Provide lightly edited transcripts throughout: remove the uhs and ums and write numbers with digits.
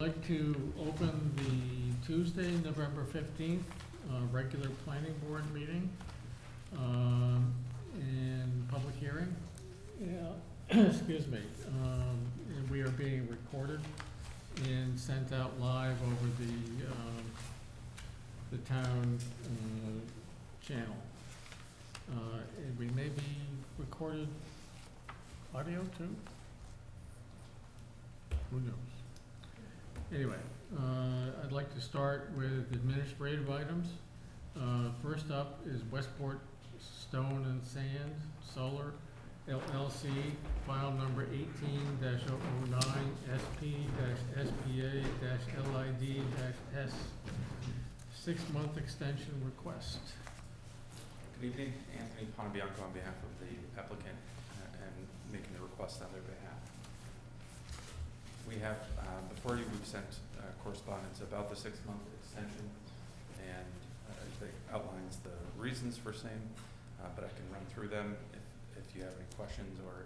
like to open the Tuesday, November 15th, regular planning board meeting, and public hearing. Yeah, excuse me. And we are being recorded and sent out live over the town channel. And we may be recorded audio too? Who knows? Anyway, I'd like to start with administrative items. First up is Westport Stone and Sand Solar LLC, file number 18-009 SP-SPA-LID-S, 6-month extension request. Good evening, Anthony Ponabianco on behalf of the applicant and making the request on their behalf. We have, before you, we've sent correspondence about the 6-month extension, and it outlines the reasons for same, but I can run through them if you have any questions or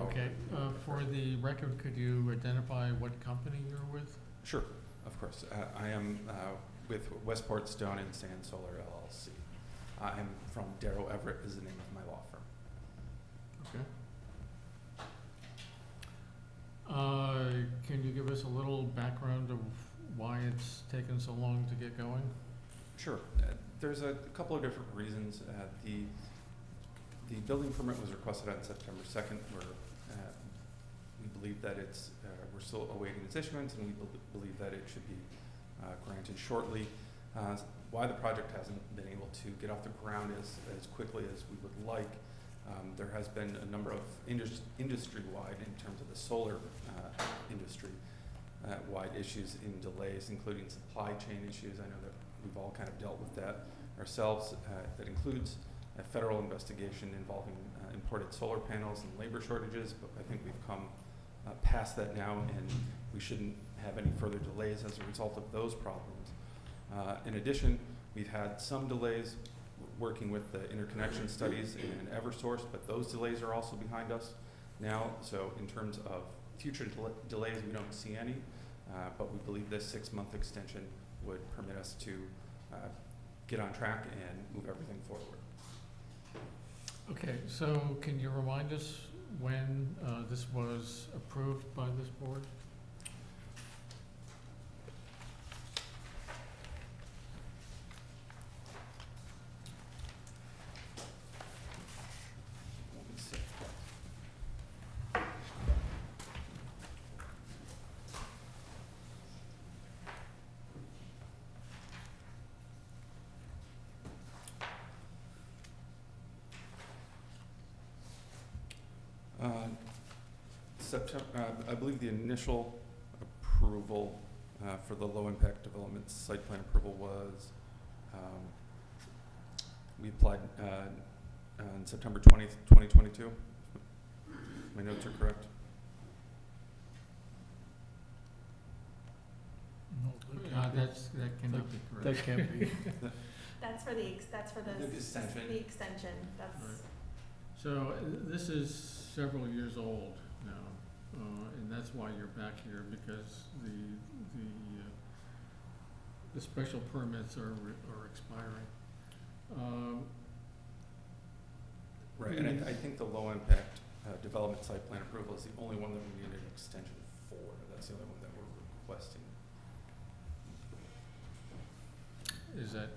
Okay, for the record, could you identify what company you're with? Sure, of course. I am with Westport Stone and Sand Solar LLC. I'm from Darrow Everett is the name of my law firm. Okay. Can you give us a little background of why it's taken so long to get going? Sure. There's a couple of different reasons. The building permit was requested on September 2nd. We believe that we're still awaiting its issuance, and we believe that it should be granted shortly. Why the project hasn't been able to get off the ground as quickly as we would like, there has been a number of industry-wide, in terms of the solar industry, wide issues in delays, including supply chain issues. I know that we've all kind of dealt with that ourselves. That includes a federal investigation involving imported solar panels and labor shortages, but I think we've come past that now, and we shouldn't have any further delays as a result of those problems. In addition, we've had some delays working with the interconnection studies and Eversource, but those delays are also behind us now. So in terms of future delays, we don't see any, but we believe this 6-month extension would permit us to get on track and move everything forward. Okay, so can you remind us when this was approved by this board? Let me see. September, I believe the initial approval for the low impact development site plan approval was, we applied on September 20th, 2022. My notes are correct. That cannot be correct. That can't be. That's for the extension. The extension. That's Right. So this is several years old now, and that's why you're back here, because the special permits are expiring. Right, and I think the low impact development site plan approval is the only one that we need an extension for. That's the only one that we're requesting. Is that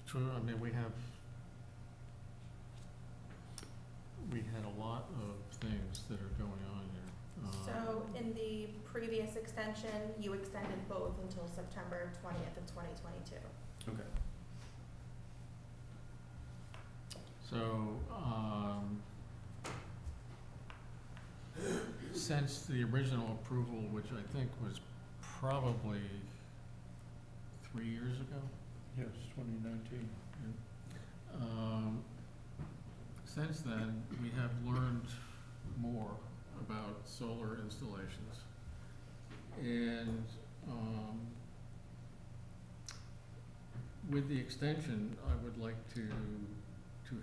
true? I mean, we had a lot of things that are going on here. so in the previous extension, you extended both until September 20th of 2022. Okay. So, since the original approval, which I think was probably 3 years ago, Yes, 2019. since then, we have learned more about solar installations. And with the extension, I would like to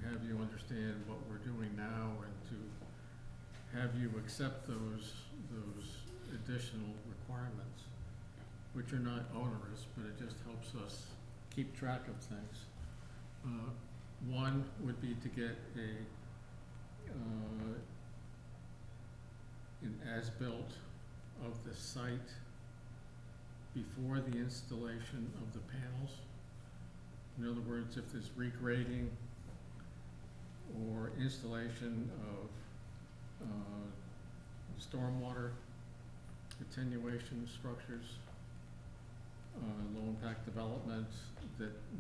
have you understand what we're doing now, and to have you accept those additional requirements, which are not onerous, but it just helps us keep track of things. One would be to get an as-built of the site before the installation of the panels. In other words, if there's regrading or installation of stormwater attenuation structures, low-impact development,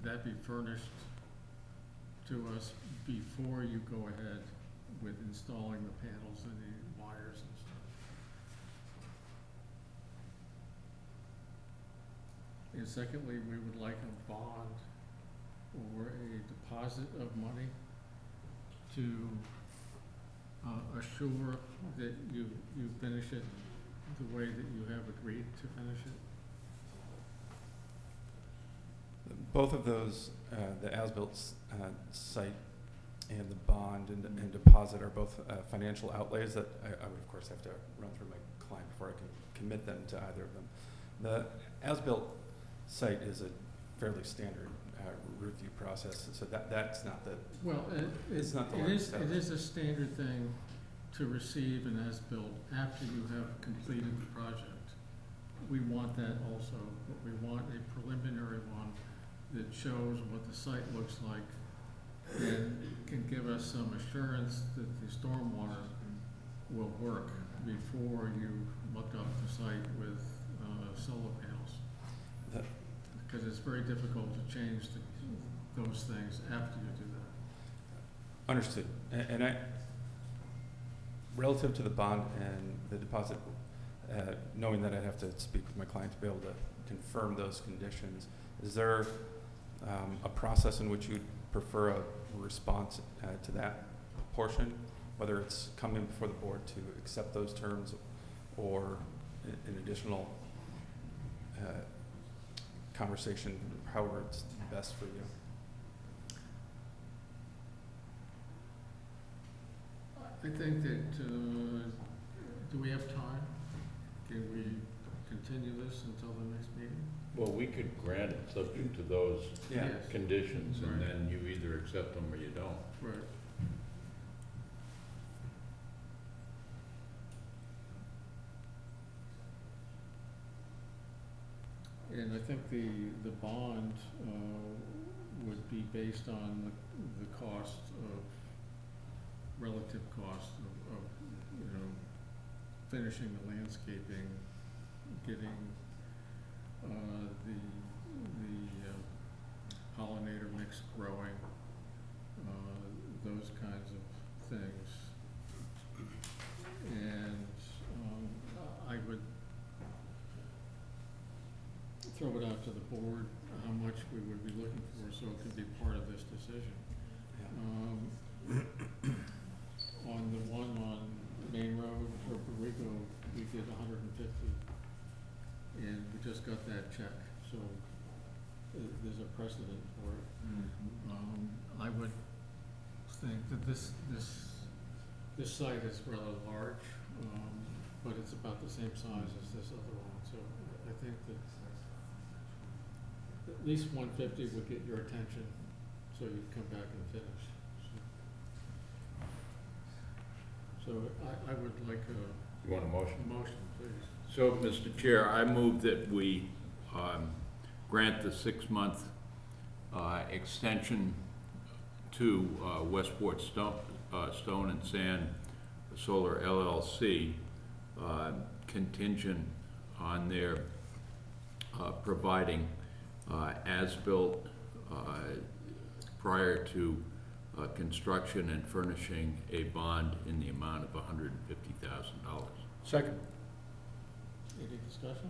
that be furnished to us before you go ahead with installing the panels and the wires and stuff. And secondly, we would like a bond or a deposit of money to assure that you finish it the way that you have agreed to finish it. Both of those, the as-built site and the bond and deposit are both financial outlays that I would of course have to run through my client before I can commit them to either of them. The as-built site is a fairly standard review process, so that's not the, Well, it's not the it largest is a standard thing to receive an as-built after you have completed the project. We want that also, but we want a preliminary one that shows what the site looks like and can give us some assurance that the stormwater will work before you look up the site with solar panels. Because it's very difficult to change those things after you do that. understood. And I, relative to the bond and the deposit, knowing that I'd have to speak with my client to be able to confirm those conditions, is there a process in which you'd prefer a response to that portion, whether it's coming before the board to accept those terms or an additional conversation, however it's best for you? I think that, do we have time? Can we continue this until the next meeting? Well, we could grant it subject to those Yeah. Yes. conditions, and Right. then you either accept them or you don't. Right. And I think the bond would be based on the cost of, relative cost of, you know, finishing the landscaping, getting the pollinator mix growing, those kinds of things. And I would throw it out to the board how much we would be looking for so it could be part of this decision. On the one on Main Road or Borrego, we did 150, and we just got that check, so there's a precedent for it. I would think that this site is rather large, but it's about the same size as this other one, so I think that at least 150 would get your attention, so you'd come back and finish. So I would like a You want a motion? motion, please. So, Mr. Chair, I move that we grant the 6-month extension to Westport Stone and Sand Solar LLC, contingent on their providing as-built prior to construction and furnishing a bond in the amount of $150,000. Second. Any discussion?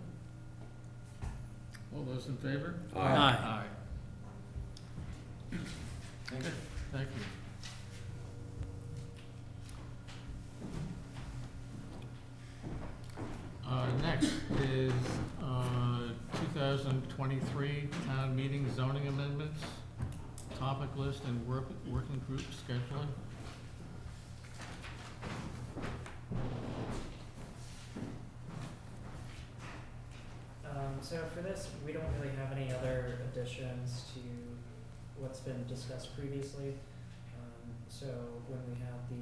All those in favor? Aye. Thank you. Thank you. Next is 2023 town meeting zoning amendments, topic list and working group scheduling. So for this, we don't really have any other additions to what's been discussed previously. So when we had the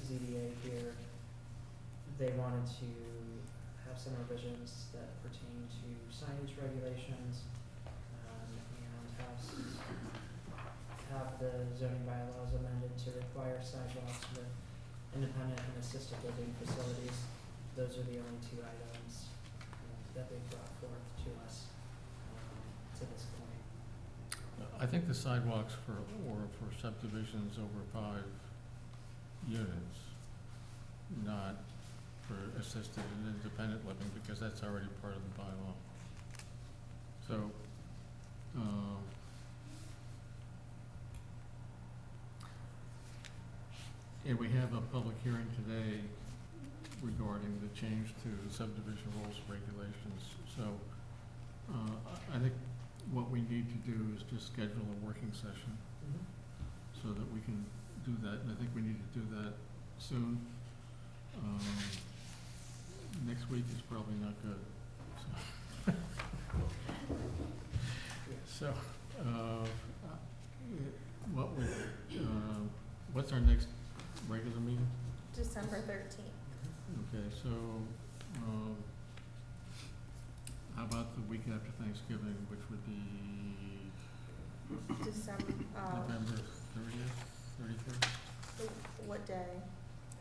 ZDA here, they wanted to have some revisions that pertain to signage regulations, and have the zoning bylaws amended to require sidewalks with independent and assisted living facilities. Those are the only two items that they brought forth to us to this point. I think the sidewalks for subdivisions over 5 units, not for assisted and independent living, because that's already part of the bylaw. So, and we have a public hearing today regarding the change to subdivision rules and regulations. So, I think what we need to do is just schedule a working session so that we can do that, and I think we need to do that soon. Next week is probably not good, so. What's our next regular meeting? December 13th. Okay, so, how about the week after Thanksgiving, which would be November 30th, 31st, What day?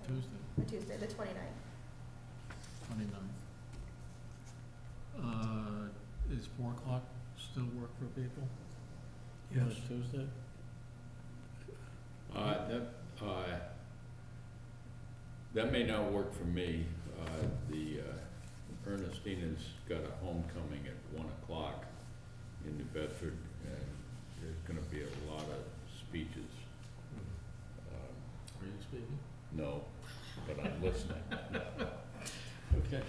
Tuesday, Tuesday, the 29th. 29th. Is 4 o'clock still work for people? Yes. On Tuesday? That may not work for me. Ernestina's got a homecoming at 1 o'clock in New Bedford, and there's gonna be a lot of speeches. Are you speaking? No, but I'm listening. Okay.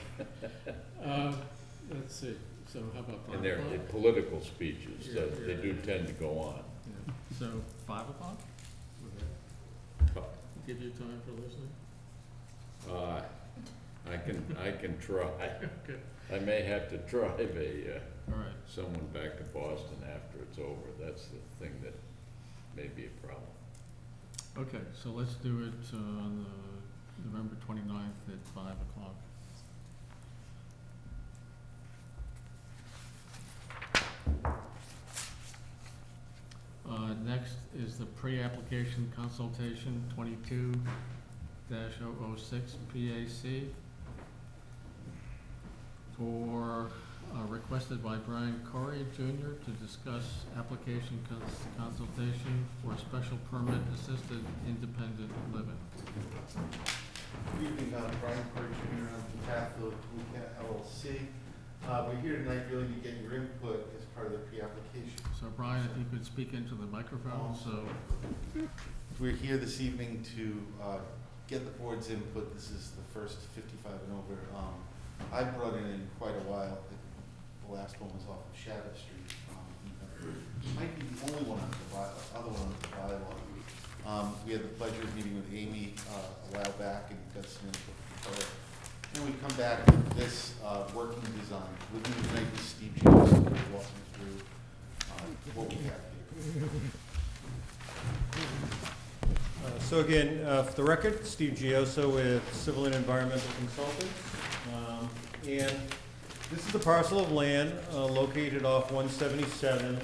Let's see, so how about 5 And they're o'clock? political speeches, so Yeah, they yeah. do tend to go on. Yeah. So 5 o'clock? Give you time for listening? I can try. Okay. I may have to drive All right, someone back to Boston after it's over. That's the thing that may be a problem. okay, so let's do it on the November 29th at 5 o'clock. Next is the pre-application consultation 22-006 PAC requested by Brian Corey Jr. to discuss application consultation for special permit assisted independent living. Good evening, Brian Corey Jr. on behalf of Luca LLC. We're here tonight really to get your input as part of the pre-application. So Brian, if you could speak into the microphone, so. We're here this evening to get the board's input. This is the first 55 and over. I brought it in quite a while. The last one was off of Shadow Street. Might be the only one on the other one on the bylaw. We had the pleasure of meeting with Amy a while back and got some input from her. And we come back with this working design. With me tonight is Steve Jones, who will walk you through what we have here. So again, for the record, Steve Gioso with Civil and Environmental Consultants. And this is a parcel of land located off 177.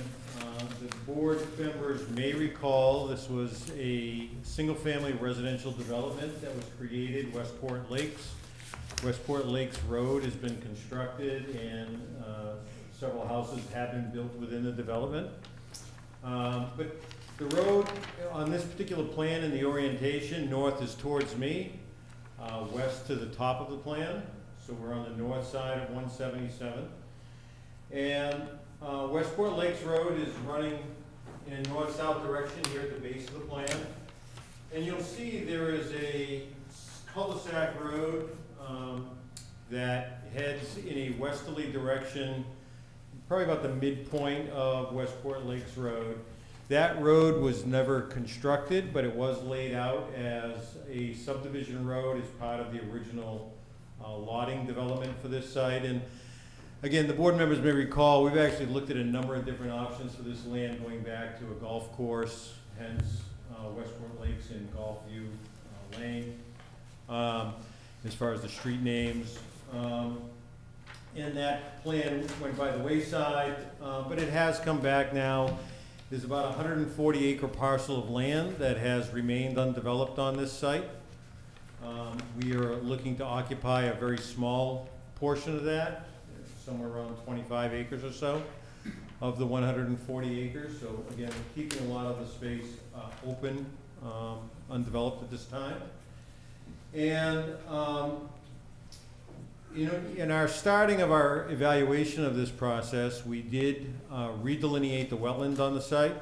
The board members may recall this was a single-family residential development that was created, Westport Lakes. Westport Lakes Road has been constructed and several houses have been built within the development. But the road on this particular plan in the orientation, north is towards me, west to the top of the plan. So we're on the north side of 177. And Westport Lakes Road is running in a north-south direction here at the base of the plan. And you'll see there is a cul-de-sac road that heads in a westerly direction, probably about the midpoint of Westport Lakes Road. That road was never constructed, but it was laid out as a subdivision road as part of the original lotting development for this site. And Again, the board members may recall, we've actually looked at a number of different options for this land, going back to a golf course, hence Westport Lakes and Golfview Lane, as far as the street names. And that plan went by the wayside, but it has come back now. There's about a 140 acre parcel of land that has remained undeveloped on this site. We are looking to occupy a very small portion of that, somewhere around 25 acres or so of the 140 acres. So again, keeping a lot of the space open, undeveloped at this time. And you know, in our starting of our evaluation of this process, we did redelineate the wetland on the site,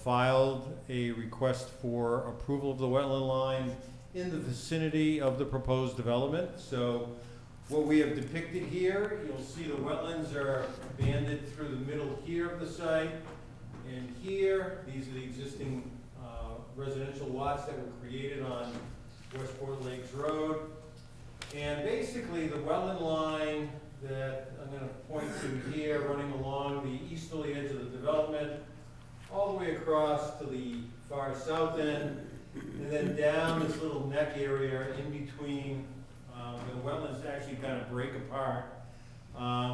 filed a request for approval of the wetland line in the vicinity of the proposed development. So what we have depicted here, you'll see the wetlands are banded through the middle here of the site. And here, these are the existing residential lots that were created on Westport Lakes Road. And basically, the wetland line that I'm going to point to here, running along the easterly edge of the development, all the way across to the far south end, and then down this little neck area in between where the wetlands actually kind of break apart.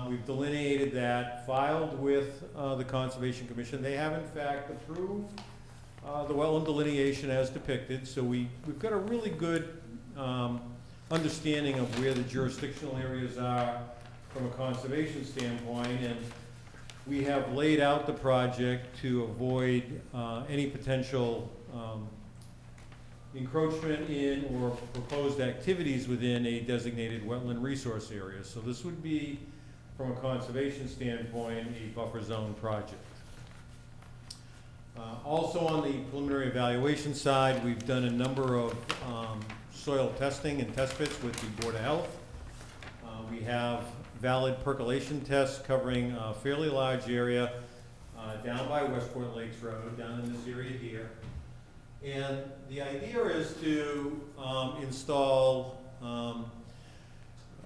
We've delineated that, filed with the Conservation Commission. They have in fact approved the wetland delineation as depicted, so we've got a really good understanding of where the jurisdictional areas are from a conservation standpoint, and we have laid out the project to avoid any potential encroachment in or proposed activities within a designated wetland resource area. So this would be, from a conservation standpoint, a buffer zone project. Also on the preliminary evaluation side, we've done a number of soil testing and test pits with the Board of Health. We have valid percolation tests covering a fairly large area down by Westport Lakes Road, down in this area here. And the idea is to install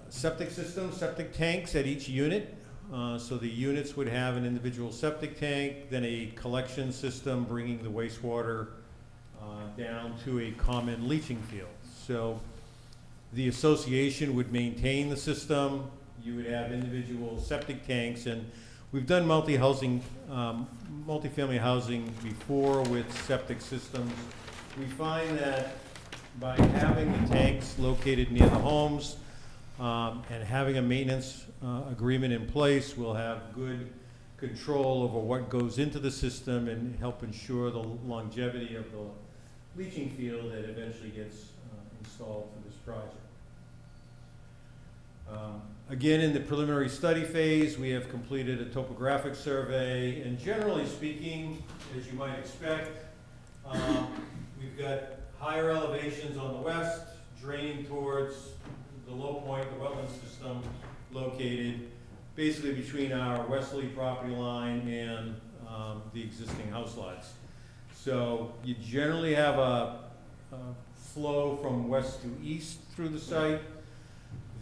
septic systems, septic tanks at each unit. So the units would have an individual septic tank, then a collection system bringing the wastewater down to a common leaching field. So the association would maintain the system. You would have individual septic tanks, and we've done multi-family housing before with septic systems. We find that by having the tanks located near the homes and having a maintenance agreement in place, we'll have good control over what goes into the system and help ensure the longevity of the leaching field that eventually gets installed for this project. Again, in the preliminary study phase, we have completed a topographic survey, and generally speaking, as you might expect, we've got higher elevations on the west, draining towards the low point, the wetland system, located basically between our westerly property line and the existing house lots. So you generally have a flow from west to east through the site.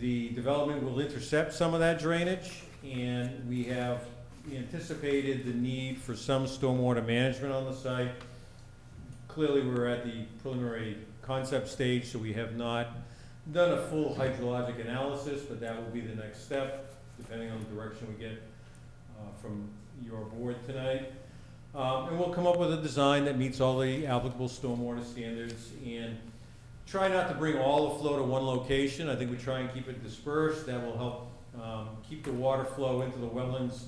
The development will intercept some of that drainage, and we have anticipated the need for some stormwater management on the site. Clearly, we're at the preliminary concept stage, so we have not done a full hydrologic analysis, but that will be the next step, depending on the direction we get from your board tonight. And we'll come up with a design that meets all the applicable stormwater standards and try not to bring all the flow to one location. I think we try and keep it dispersed. That will help keep the water flow into the wetlands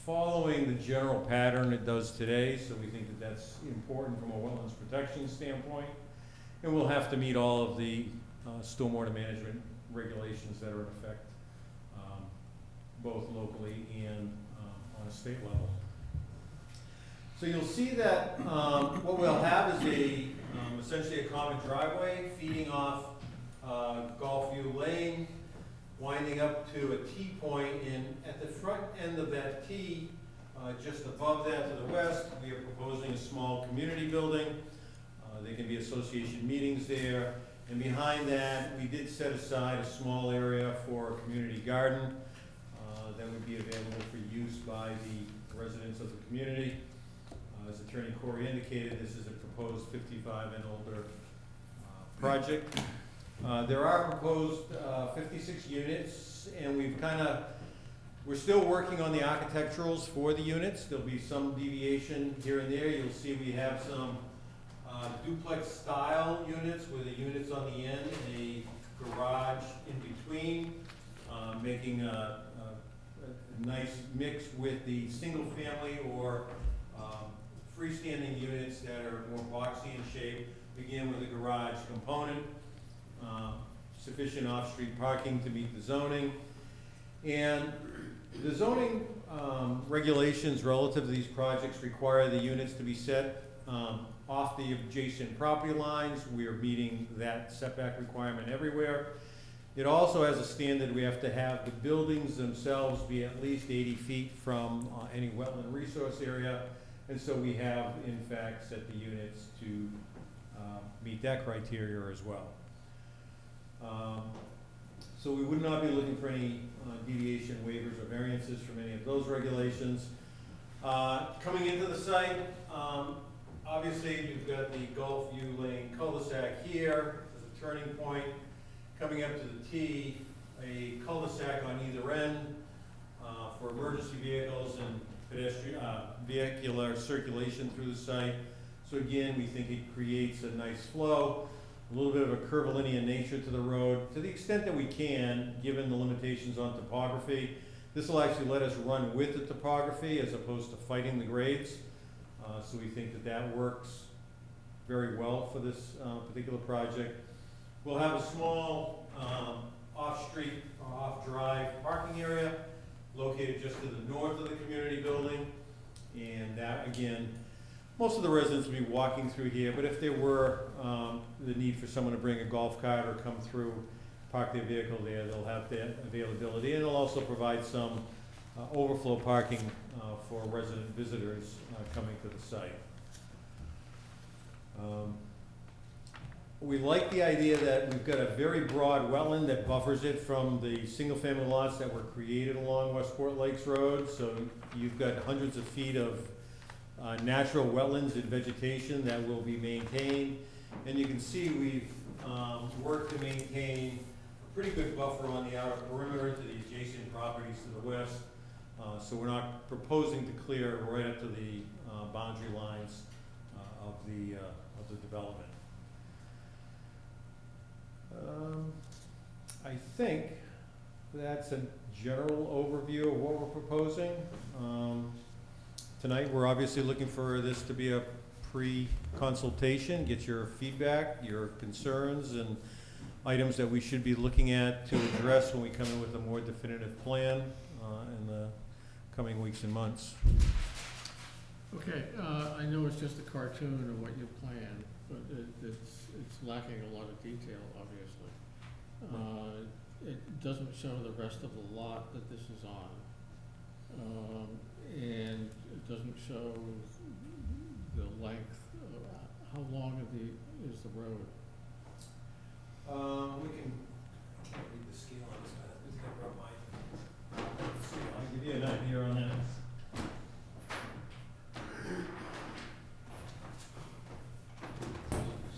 following the general pattern it does today. So we think that that's important from a wetlands protection standpoint. And we'll have to meet all of the stormwater management regulations that are in effect, both locally and on a state level. So you'll see that what we'll have is essentially a common driveway feeding off Golfview Lane, winding up to a T point, and at the front end of that T, just above that to the west, we are proposing a small community building. There can be association meetings there, and behind that, we did set aside a small area for a community garden. that would be available for use by the residents of the community. As Attorney Corey indicated, this is a proposed 55 and older project. There are proposed 56 units, and we're still working on the architecturals for the units. There'll be some deviation here and there. You'll see we have some duplex style units with the units on the end and a garage in between, making a nice mix with the single family or freestanding units that are more boxy in shape, again with a garage component, sufficient off-street parking to meet the zoning. And the zoning regulations relative to these projects require the units to be set off the adjacent property lines. We are meeting that setback requirement everywhere. It also has a standard, we have to have the buildings themselves be at least 80 feet from any wetland resource area. And so we have, in fact, set the units to meet that criteria as well. So we would not be looking for any deviation waivers or variances from any of those regulations. Coming into the site, obviously you've got the Gulf View Lane cul-de-sac here as a turning point. Coming up to the T, a cul-de-sac on either end for emergency vehicles and pedestrian, vehicular circulation through the site. So again, we think it creates a nice flow, a little bit of a curvilinear nature to the road, to the extent that we can, given the limitations on topography. This will actually let us run with the topography as opposed to fighting the grades. So we think that that works very well for this particular project. We'll have a small off-street or off-drive parking area located just to the north of the community building. And that, again, most of the residents will be walking through here, but if there were the need for someone to bring a golf cart or come through, park their vehicle there, they'll have that availability. And it'll also provide some overflow parking for resident visitors coming to the site. We like the idea that we've got a very broad wetland that buffers it from the single-family lots that were created along Westport Lakes Road. So you've got hundreds of feet of natural wetlands and vegetation that will be maintained. And you can see we've worked to maintain a pretty good buffer on the outer perimeter to the adjacent properties to the west. So we're not proposing to clear right up to the boundary lines of the development. I think that's a general overview of what we're proposing. Tonight, we're obviously looking for this to be a pre-consultation, get your feedback, your concerns, and items that we should be looking at to address when we come in with a more definitive plan in the coming weeks and months. Okay, I know it's just a cartoon of what you planned, but it's lacking a lot of detail, obviously. It doesn't show the rest of the lot that this is on. And it doesn't show the length, how long is the road? We can read the scale on this, who's gonna rub my scale? I'll give you an idea on that.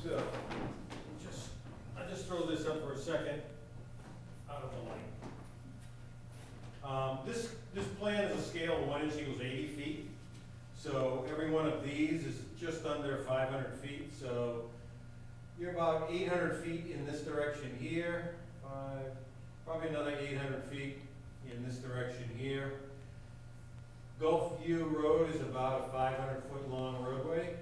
So, I'll just throw this up for a second, out of the light. This plan is a scale of 1 inch equals 80 feet. So every one of these is just under 500 feet. So you're about 800 feet in this direction here, probably another 800 feet in this direction here. Gulf View Road is about a 500-foot long roadway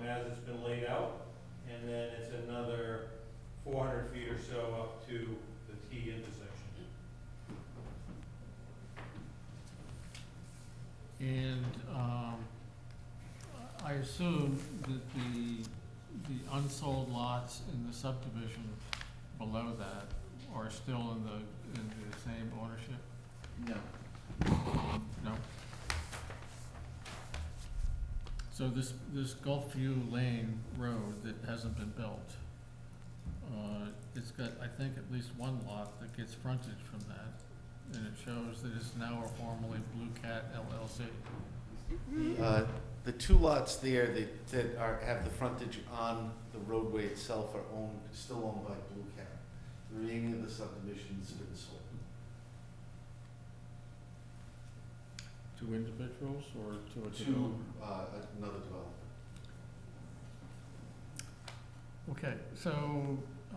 as it's been laid out. And then it's another 400 feet or so up to the T intersection. And I assume that the unsold lots in the subdivision below that are still in the same ownership? No. No? So this Gulf View Lane road that hasn't been built, it's got, I think, at least one lot that gets frontage from that, and it shows that is now or formerly Blue Cat LLC. The two lots there that have the frontage on the roadway itself are still owned by Blue Cat. The remaining of the subdivision's been sold. To individuals or to a To developer? another developer. Okay, so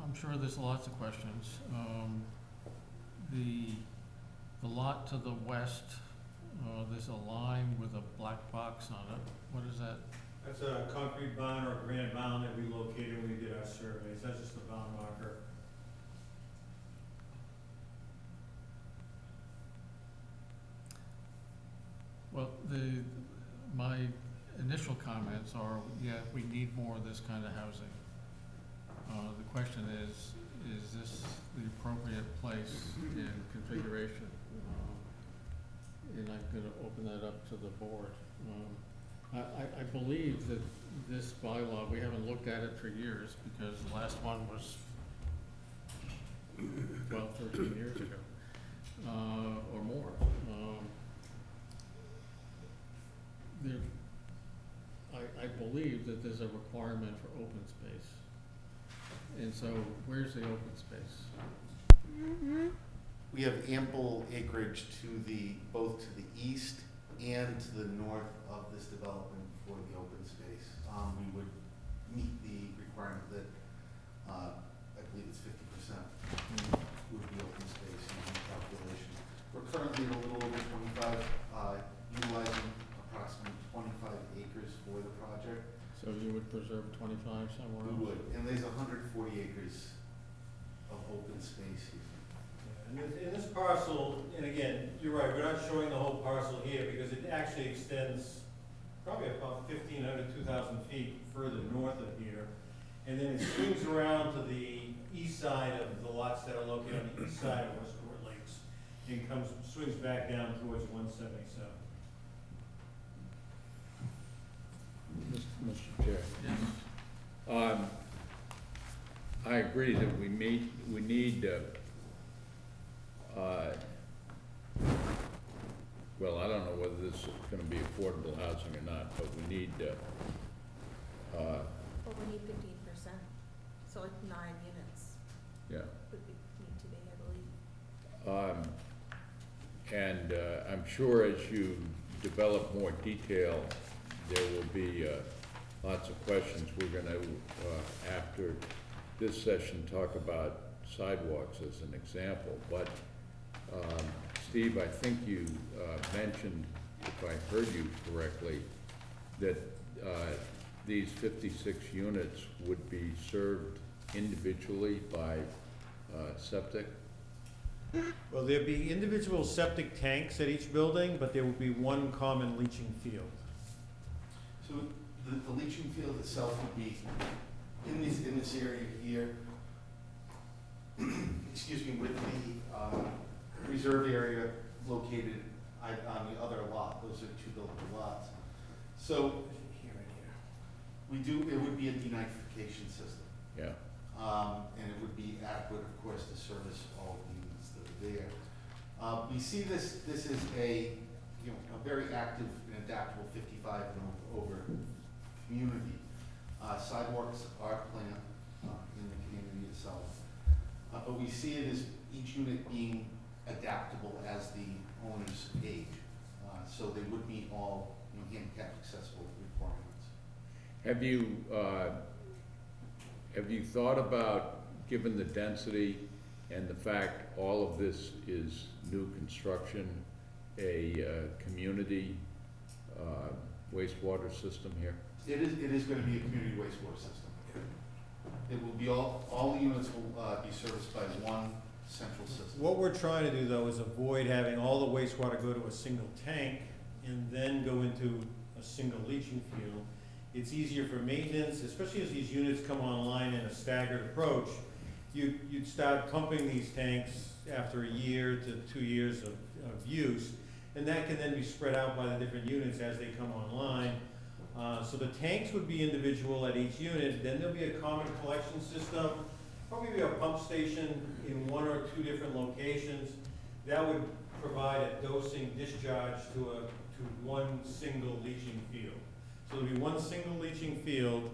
I'm sure there's lots of questions. The lot to the west, there's a line with a black box on it. What is that? That's a concrete bound or a granite bound that we located when we did our surveys. That's just a bound marker. Well, my initial comments are, yeah, we need more of this kind of housing. The question is this the appropriate place and configuration? And I'm gonna open that up to the board. I believe that this bylaw, we haven't looked at it for years because the last one was 12, 13 years ago, or more. I believe that there's a requirement for open space. And so where's the open space? We have ample acreage both to the east and to the north of this development for the open space. We would meet the requirement that, I believe it's 50% would be open space using the calculation. We're currently at a little over 25, utilizing approximately 25 acres for the project. So you would preserve 25 somewhere else? We would, and there's 140 acres of open space here. And in this parcel, and again, you're right, we're not showing the whole parcel here because it actually extends probably about 1,500, 2,000 feet further north of here. And then it swings around to the east side of the lots that are located on the east side of Westport Lakes and swings back down towards 177. Mr. Chair. Yes. I agree that we need, well, I don't know whether this is gonna be affordable housing or not, but we need, Well, we need 15%, so like 9 units yeah. would need to be, I believe. And I'm sure as you develop more detail, there will be lots of questions. We're gonna, after this session, talk about sidewalks as an example, but Steve, I think you mentioned, if I heard you correctly, that these 56 units would be served individually by septic? Well, there'd be individual septic tanks at each building, but there would be one common leaching field. So the leaching field itself would be in this area here, excuse me, with the reserve area located on the other lot. Those are two buildable lots. So it would be a denitrification system. Yeah. And it would be adequate, of course, to service all the units that are there. We see this is a very active and adaptable 55 and over community. Sidewalks are planned in the community itself, but we see it as each unit being adaptable as the owners age, so they would meet all handicap accessible requirements. Have you thought about, given the density and the fact all of this is new construction, a community wastewater system here? It is going to be a community wastewater system. It will be all the units will be serviced by one central system. What we're trying to do, though, is avoid having all the wastewater go to a single tank and then go into a single leaching field. It's easier for maintenance, especially as these units come online in a staggered approach. You'd start pumping these tanks after a year to 2 years of use, and that can then be spread out by the different units as they come online. So the tanks would be individual at each unit, then there'll be a common collection system, probably be a pump station in 1 or 2 different locations. That would provide a dosing discharge to one single leaching field. So there'll be one single leaching field,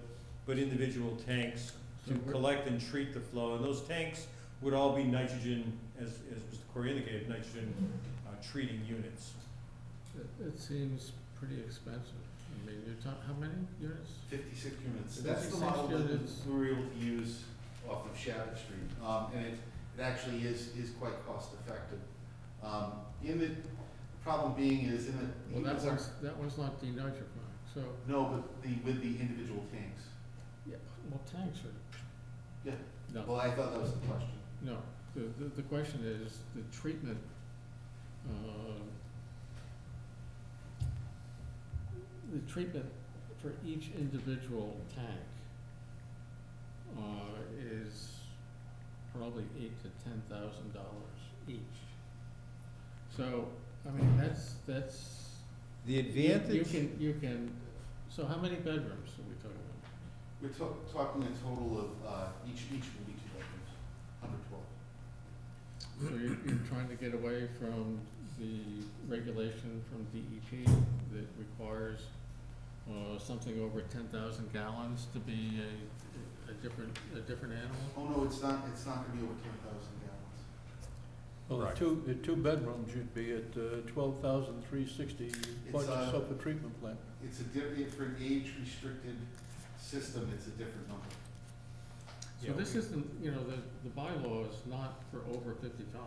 but individual tanks to So we're- collect and treat the flow. And those tanks would all be nitrogen, as Mr. Corey indicated, nitrogen treating units. It seems pretty expensive. I mean, you're talking, how many units? 56 units. 56 That's the model that units. we were able to use off of Shattuck Street. And it actually is quite cost effective. In the, problem being is in the. Well, that one's not denitrifying, so, No, but with the individual tanks. yeah, well, tanks are. Yeah. No, Well, I thought that was the question. no, the question is, the treatment, the treatment for each individual tank, is probably $8,000 to $10,000 each. So, I mean, that's. The You can, so how many bedrooms are we talking about? We're talking a total of, each will be 2 bedrooms, 112. So you're trying to get away from the regulation from DEP that requires, something over 10,000 gallons to be a different animal? Oh, no, it's not gonna be over 10,000 gallons. Well, the two bedrooms, you'd be at 12,360 plus It's, a sulfur treatment plant. It's for an age-restricted system, it's a different number. So this isn't, the bylaw is not for over 55,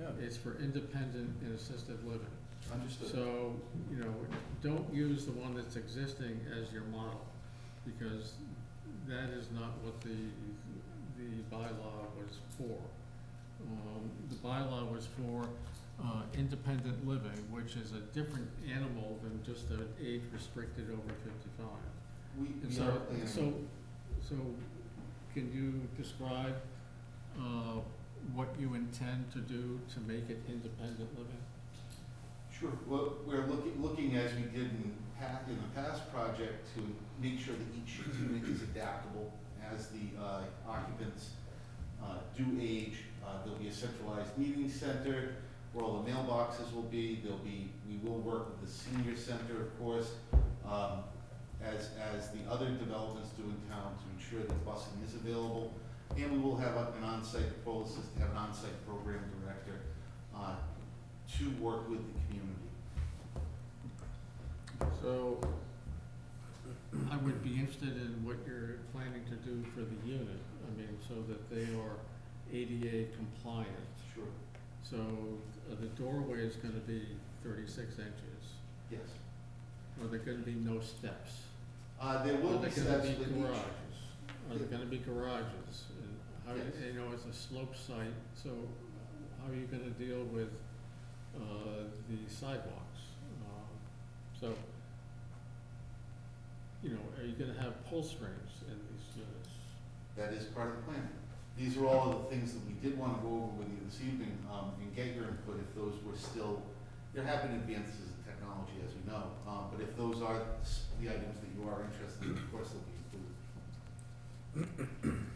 Yeah. it's for independent and assisted living. Understood. So, don't use the one that's existing as your model, because that is not what the bylaw was for. The bylaw was for, independent living, which is a different animal than just an age restricted over 55. We And are so, planning. so can you describe, what you intend to do to make it independent living? Sure, well, we're looking as we did in the past project to make sure that each unit is adaptable as the occupants do age. There'll be a centralized meeting center where all the mailboxes will be. We will work with the senior center, of course, as the other developments do in town to ensure that busing is available. And we will have an on-site, the goal is to have an on-site program director to work with the community. So, I would be interested in what you're planning to do for the unit, so that they are ADA compliant. Sure. So, the doorway is gonna be 36 inches. Yes. Are there gonna be no steps? There will be Are there steps gonna be with each. garages? Are there gonna be garages? And how, Yes. it's a slope site, so how are you gonna deal with, the sidewalks? So, are you gonna have pull strings in these units? That is part of the plan. These are all of the things that we did want to go over with you this evening, and get your input if those were still, there have been advances in technology, as we know, but if those are the items that you are interested in, of course they'll be included.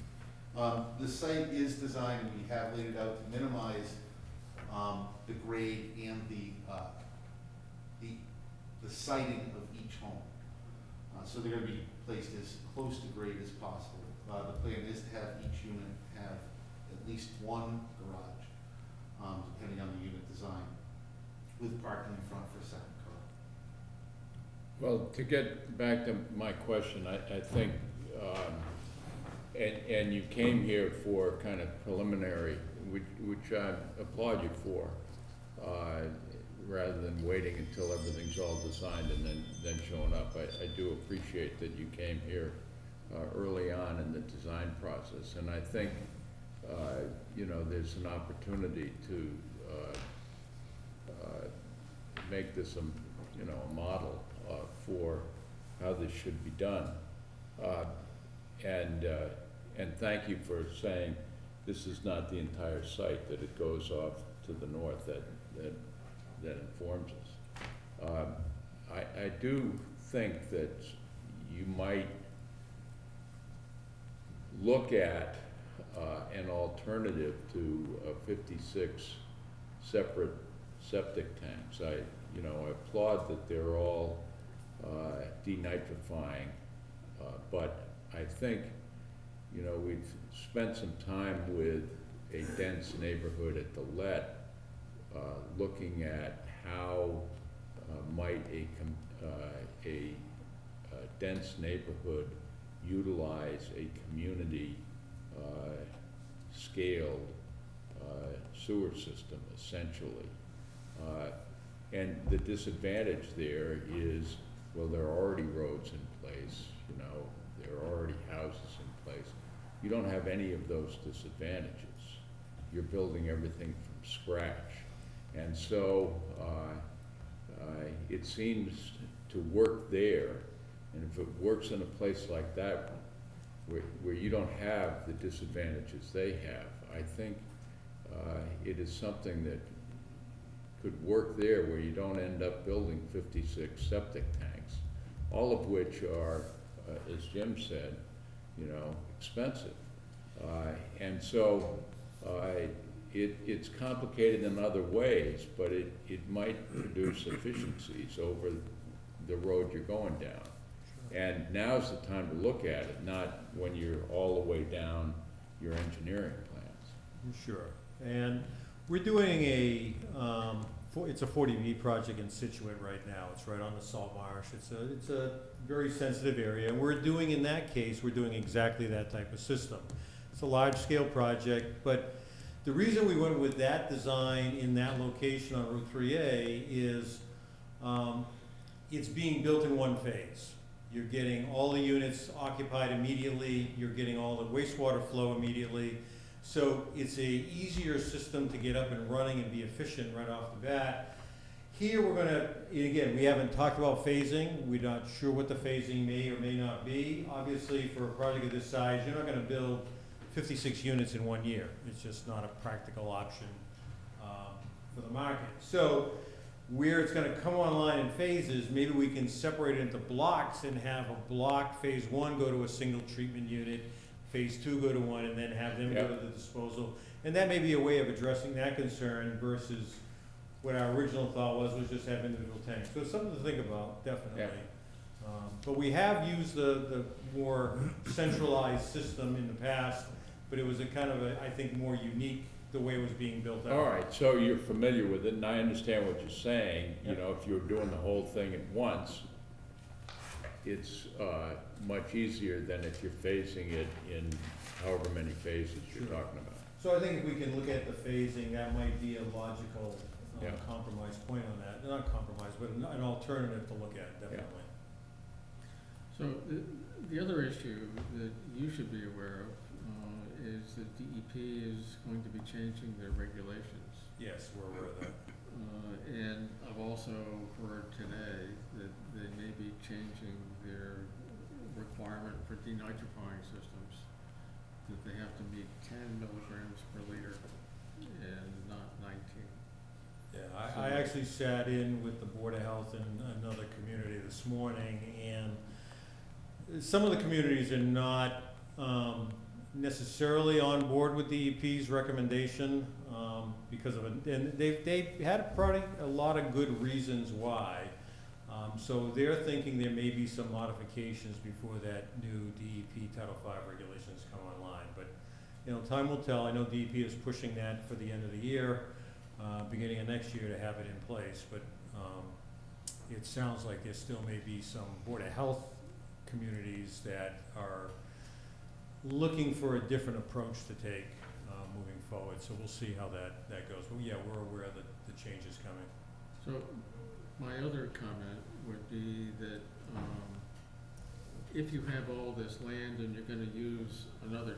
The site is designed, and we have laid it out to minimize, the grade and the siting of each home. So they're gonna be placed as close to grade as possible. The plan is to have each unit have at least one garage, depending on the unit design, with parking in front for a second car. Well, to get back to my question, I think, and you came here for kind of preliminary, which I applaud you for, rather than waiting until everything's all designed and then showing up. I do appreciate that you came here early on in the design process, and I think, there's an opportunity to make this a model for how this should be done. And thank you for saying this is not the entire site, that it goes off to the north, that informs us. I do think that you might look at an alternative to 56 separate septic tanks. I applaud that they're all denitrifying, but I think, we've spent some time with a dense neighborhood at the Let, looking at how might a dense neighborhood utilize a community scaled sewer system, essentially. And the disadvantage there is, well, there are already roads in place, there are already houses in place. You don't have any of those disadvantages. You're building everything from scratch. And so it seems to work there, and if it works in a place like that where you don't have the disadvantages they have, I think it is something that could work there, where you don't end up building 56 septic tanks, all of which are, as Jim said, expensive. And so it's complicated in other ways, but it might produce efficiencies over the road you're going down. And now's the time to look at it, not when you're all the way down your engineering plans. Sure. And we're doing it's a 40B project in Situate right now. It's right on the salt marsh. It's a very sensitive area. And in that case, we're doing exactly that type of system. It's a large scale project, but the reason we went with that design in that location on Route 3A is it's being built in one phase. You're getting all the units occupied immediately. You're getting all the wastewater flow immediately. So it's a easier system to get up and running and be efficient right off the bat. Here we're gonna, again, we haven't talked about phasing. We're not sure what the phasing may or may not be. Obviously, for a project of this size, you're not gonna build 56 units in 1 year. It's just not a practical option for the market. So where it's gonna come online in phases, maybe we can separate it into blocks and have a block, phase 1 go to a single treatment unit, phase 2 go to one, and then have them go to the disposal. And that may be a way of addressing that concern versus what our original thought was just have individual tanks. So it's something to think about, definitely. But we have used the more centralized system in the past, but it was I think, more unique the way it was being built out. All right, so you're familiar with it, and I understand what you're saying. If you're doing the whole thing at once, it's much easier than if you're phasing it in however many phases you're talking about. So I think if we can look at the phasing, that might be a logical compromise point on that. Not compromise, but an alternative to look at, definitely. So the other issue that you should be aware of is that DEP is going to be changing their regulations. Yes, we're aware of that. And I've also heard today that they may be changing their requirement for denitrifying systems, that they have to meet 10 milligrams per liter and not 19. Yeah, I actually sat in with the Board of Health in another community this morning, and some of the communities are not necessarily on board with DEP's recommendation because of it, and they've had probably a lot of good reasons why. So they're thinking there may be some modifications before that new DEP Title V regulations come online. But time will tell. I know DEP is pushing that for the end of the year, beginning of next year to have it in place. But it sounds like there still may be some Board of Health communities that are looking for a different approach to take moving forward. So we'll see how that goes. But yeah, we're aware that the change is coming. So my other comment would be that if you have all this land and you're gonna use another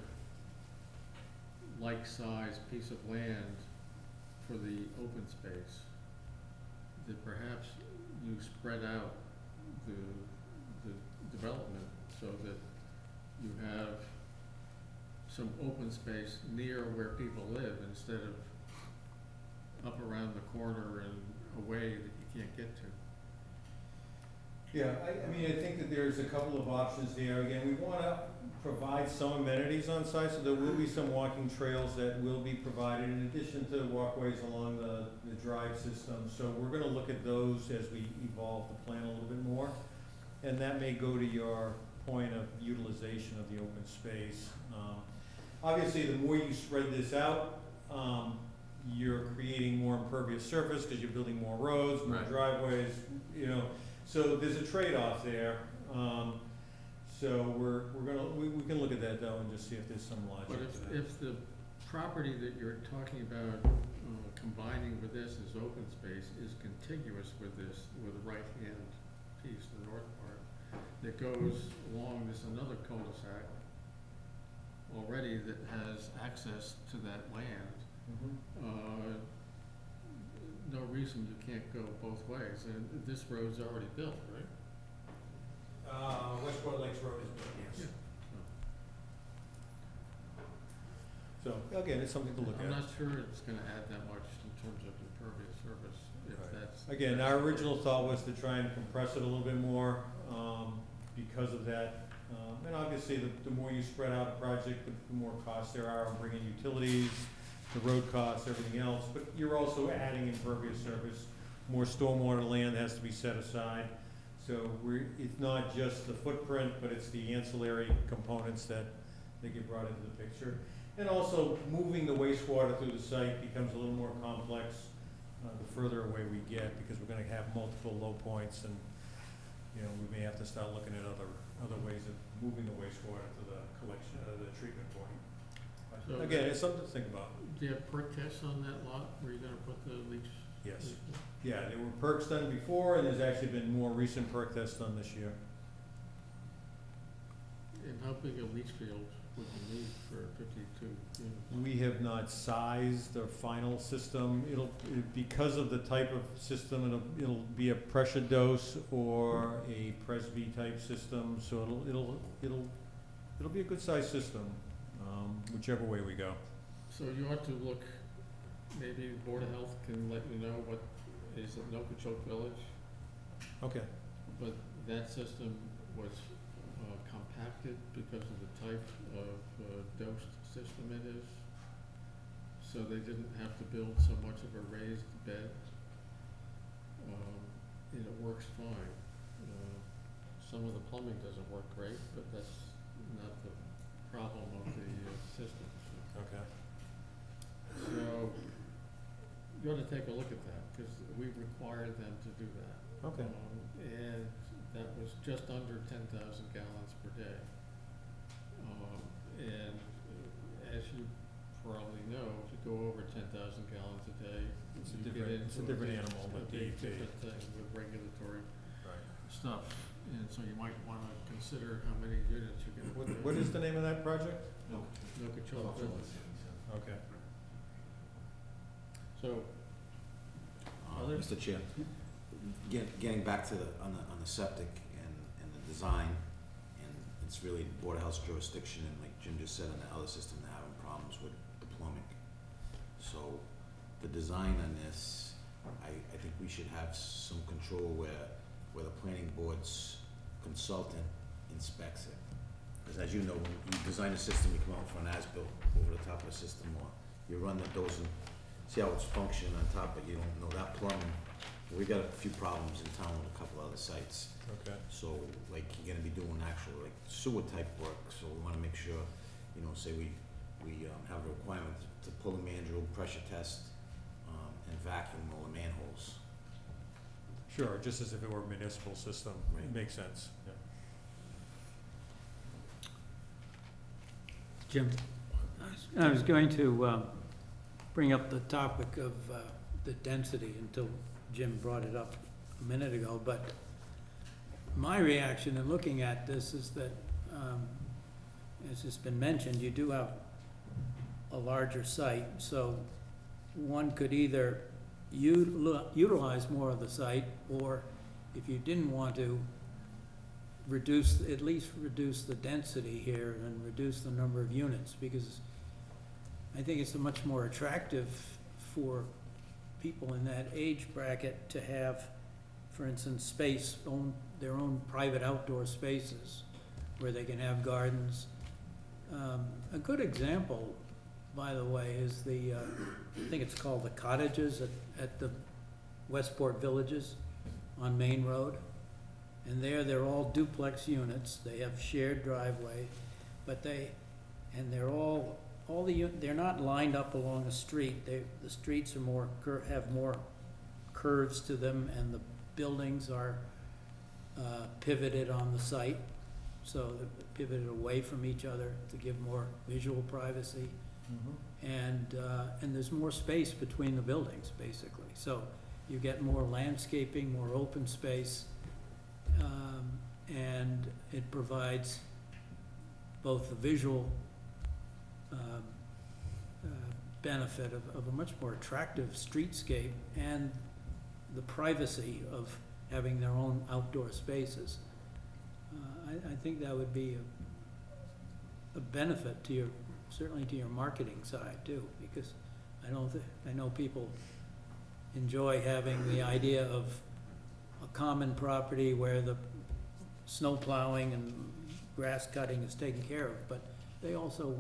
like-sized piece of land for the open space, that perhaps you spread out the development so that you have some open space near where people live instead of up around the corner and away that you can't get to. Yeah, I mean, I think that there's a couple of options there. Again, we wanna provide some amenities on site, so there will be some walking trails that will be provided in addition to walkways along the drive system. So we're gonna look at those as we evolve the plan a little bit more. And that may go to your point of utilization of the open space. Obviously, the more you spread this out, you're creating more impervious surface, because you're building more roads, more Right. driveways, you know. So there's a trade-off there. So we can look at that though and just see if there's some But logic to that. if the property that you're talking about combining with this as open space is contiguous with this, with the right-hand piece, the north part, that goes along this another cul-de-sac already that has access to that land, Mhm. no reason you can't go both ways, and this road's already built, right? Westport Lakes Road is built, yes. So, again, it's something to look I'm at. not sure it's gonna add that much in terms of impervious surface, if Right. that's. Again, our original thought was to try and compress it a little bit more, because of that. And obviously, the more you spread out a project, the more costs there are on bringing utilities, the road costs, everything else. But you're also adding impervious surface, more stormwater land has to be set aside. So it's not just the footprint, but it's the ancillary components that get brought into the picture. And also, moving the wastewater through the site becomes a little more complex, the further away we get, because we're gonna have multiple low points, and, you know, we may have to start looking at other ways of moving the wastewater to the collection, the treatment point. So- But again, it's something to think about. Do you have perk tests on that lot where you're gonna put the leach? Yes. Yeah, there were perks done before, and there's actually been more recent perk tests done this year. And how big a leach field would you need for 52 units? We have not sized the final system. Because of the type of system, it'll be a pressure dose or a Presby type system, so it'll be a good sized system, whichever way we go. So you ought to look, maybe Board of Health can let you know what is at Nokichoke Village, Okay. but that system was compacted because of the type of dosed system it is. So they didn't have to build so much of a raised bed. And it works fine. Some of the plumbing doesn't work great, but that's not the problem of the system. Okay. So you ought to take a look at that, because we required them to do that. Okay. And that was just under 10,000 gallons per day. And as you probably know, if you go over 10,000 gallons a day, It's a you get different- it's a into different animal a with big DEP. different thing with regulatory Right. stuff. And so you might wanna consider how many units you're gonna put. What is the name of that project? Nokichoke Village. Okay. So, Other- Mr. Chair, getting back to on the septic and the design, and it's really Board of Health's jurisdiction, and like Jim just said, on the other system, they're having problems with the plumbing. So the design on this, I think we should have some control where the planning board's consultant inspects it. Because as you know, when you design a system, you come out for an as-built over the top of the system, or you run those and see how it's functioning on top, but you don't know that plumbing. We got a few problems in town with a couple other sites. Okay. So, like, you're gonna be doing actual, like, sewer type work, so we wanna make sure, you know, say we have a requirement to pull the mandrel, pressure test, and vacuum all the manholes. Sure, just as if it were a municipal system. Right. It makes sense, yeah. Jim, I was going to bring up the topic of the density until Jim brought it up a minute ago, but my reaction in looking at this is that, as has been mentioned, you do have a larger site, so one could either utilize more of the site, or if you didn't want to, at least reduce the density here and reduce the number of units, because I think it's much more attractive for people in that age bracket to have for instance, their own private outdoor spaces where they can have gardens. A good example, by the way, is I think it's called the cottages at the Westport Villages on Main Road. And they're all duplex units, they have shared driveway, but they're not lined up along a street. The streets are have more curves to them, and the buildings are pivoted on the site, so they're pivoted away from each other to give more visual privacy. And there's more space between the buildings, basically. So you get more landscaping, more open space, and it provides both the visual benefit of a much more attractive streetscape and the privacy of having their own outdoor spaces. I think that would be a benefit to certainly to your marketing side too, because I know people enjoy having the idea of a common property where the snow plowing and grass cutting is taken care of, but they also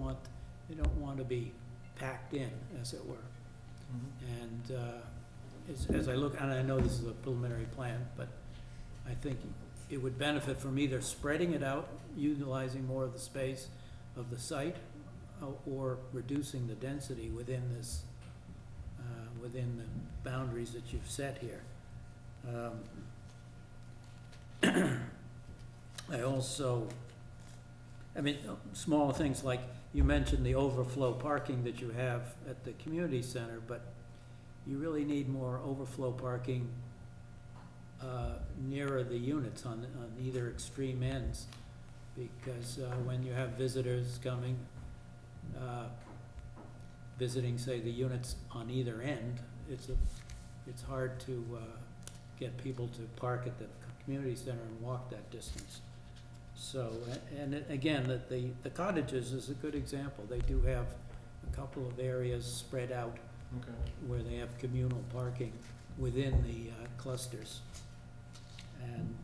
they don't want to be packed in, as it were. And as I look, and I know this is a preliminary plan, but I think it would benefit from either spreading it out, utilizing more of the space of the site, or reducing the density within this, within the boundaries that you've set here. Small things like you mentioned the overflow parking that you have at the community center, but you really need more overflow parking nearer the units on either extreme ends, because when you have visitors coming, visiting, say, the units on either end, it's hard to get people to park at the community center and walk that distance. So, again, the cottages is a good example. They do have a couple of areas spread out where they have communal parking within the clusters. And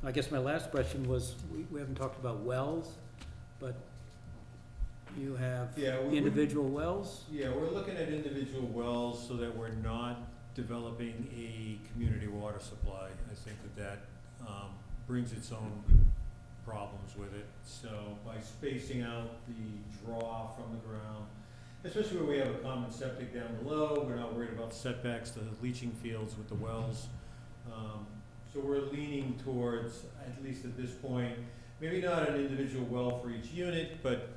I guess my last question was, we haven't talked about wells, but you have individual wells? Yeah, we're looking at individual wells so that we're not developing a community water supply. I think that brings its own problems with it. So by spacing out the draw from the ground, especially where we have a common septic down below, we're not worried about setbacks to the leaching fields with the wells. So we're leaning towards, at least at this point, maybe not an individual well for each unit, but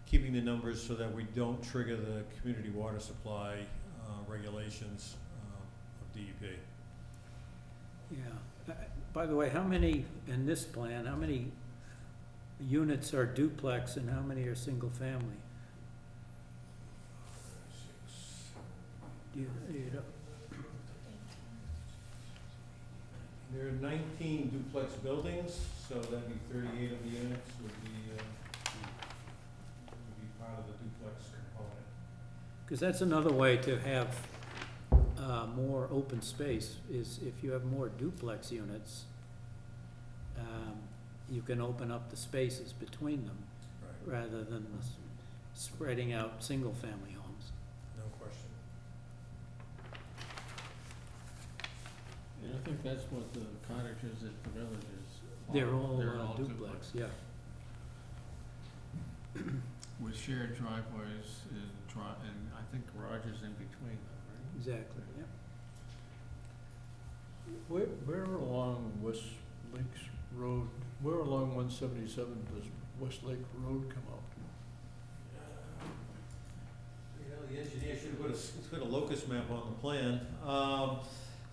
keeping the numbers so that we don't trigger the community water supply regulations of DEP. Yeah. By the way, how many, in this plan, how many units are duplex and how many are single family? You know? There are 19 duplex buildings, so that'd be 38 of the units would be part of the duplex component. Because that's another way to have more open space, is if you have more duplex units, you can open up the spaces between them, Right. rather than spreading out single-family homes. No question. And I think that's what the cottages at the villages are. They're all duplex, yeah. With shared driveways and I think garages in between them, right? Exactly, yeah. Where along West Lakes Road, where along 177 does West Lake Road come out? The engineer should have put a locust map on the plan.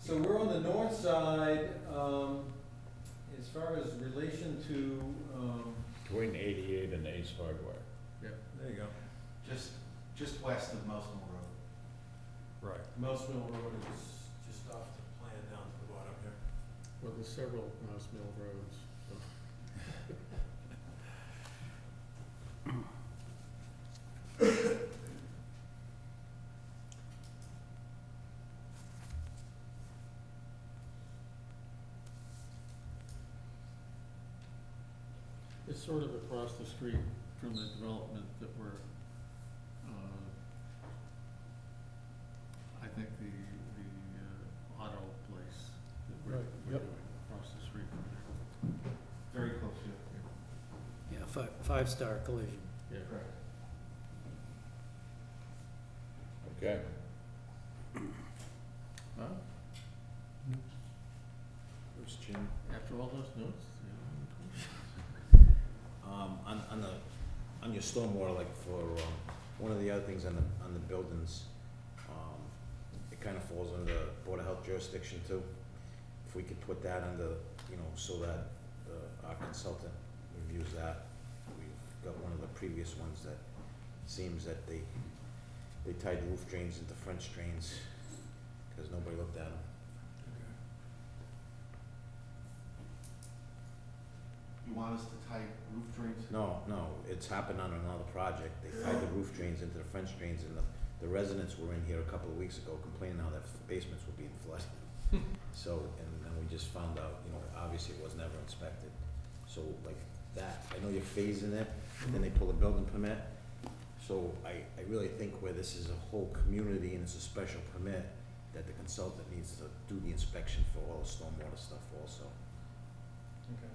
So we're on the north side, as far as relation to, Between 88 and Ace Hardware. there you go. Just west of Mouse Mill Road. Right. Mouse Mill Road is just off the plan down to the bottom here. Well, there's several Mouse Mill roads, so. it's sort of across the street from the development that we're, I think the auto place that we're Right, we're yep. doing across the street from there. Very close, yeah. Yeah, five-star collision. Yeah. Correct. Okay. Well, Where's Jim? after all those notes, On your stormwater, like for, one of the other things on the buildings, it kind of falls under Board of Health jurisdiction too. If we could put that under, so that, our consultant reviews that. We've got one of the previous ones that seems that they tied roof drains into French drains, cause nobody looked at them. You want us to tie roof drains? No, it's happened on another project. They tied the roof drains into the French drains, and the residents were in here a couple of weeks ago complaining how their basements were being flooded. So, and we just found out, obviously it was never inspected. So like that, I know you're phasing it, and then they pull a building permit. So I really think where this is a whole community and it's a special permit, that the consultant needs to do the inspection for all the stormwater stuff also. Okay.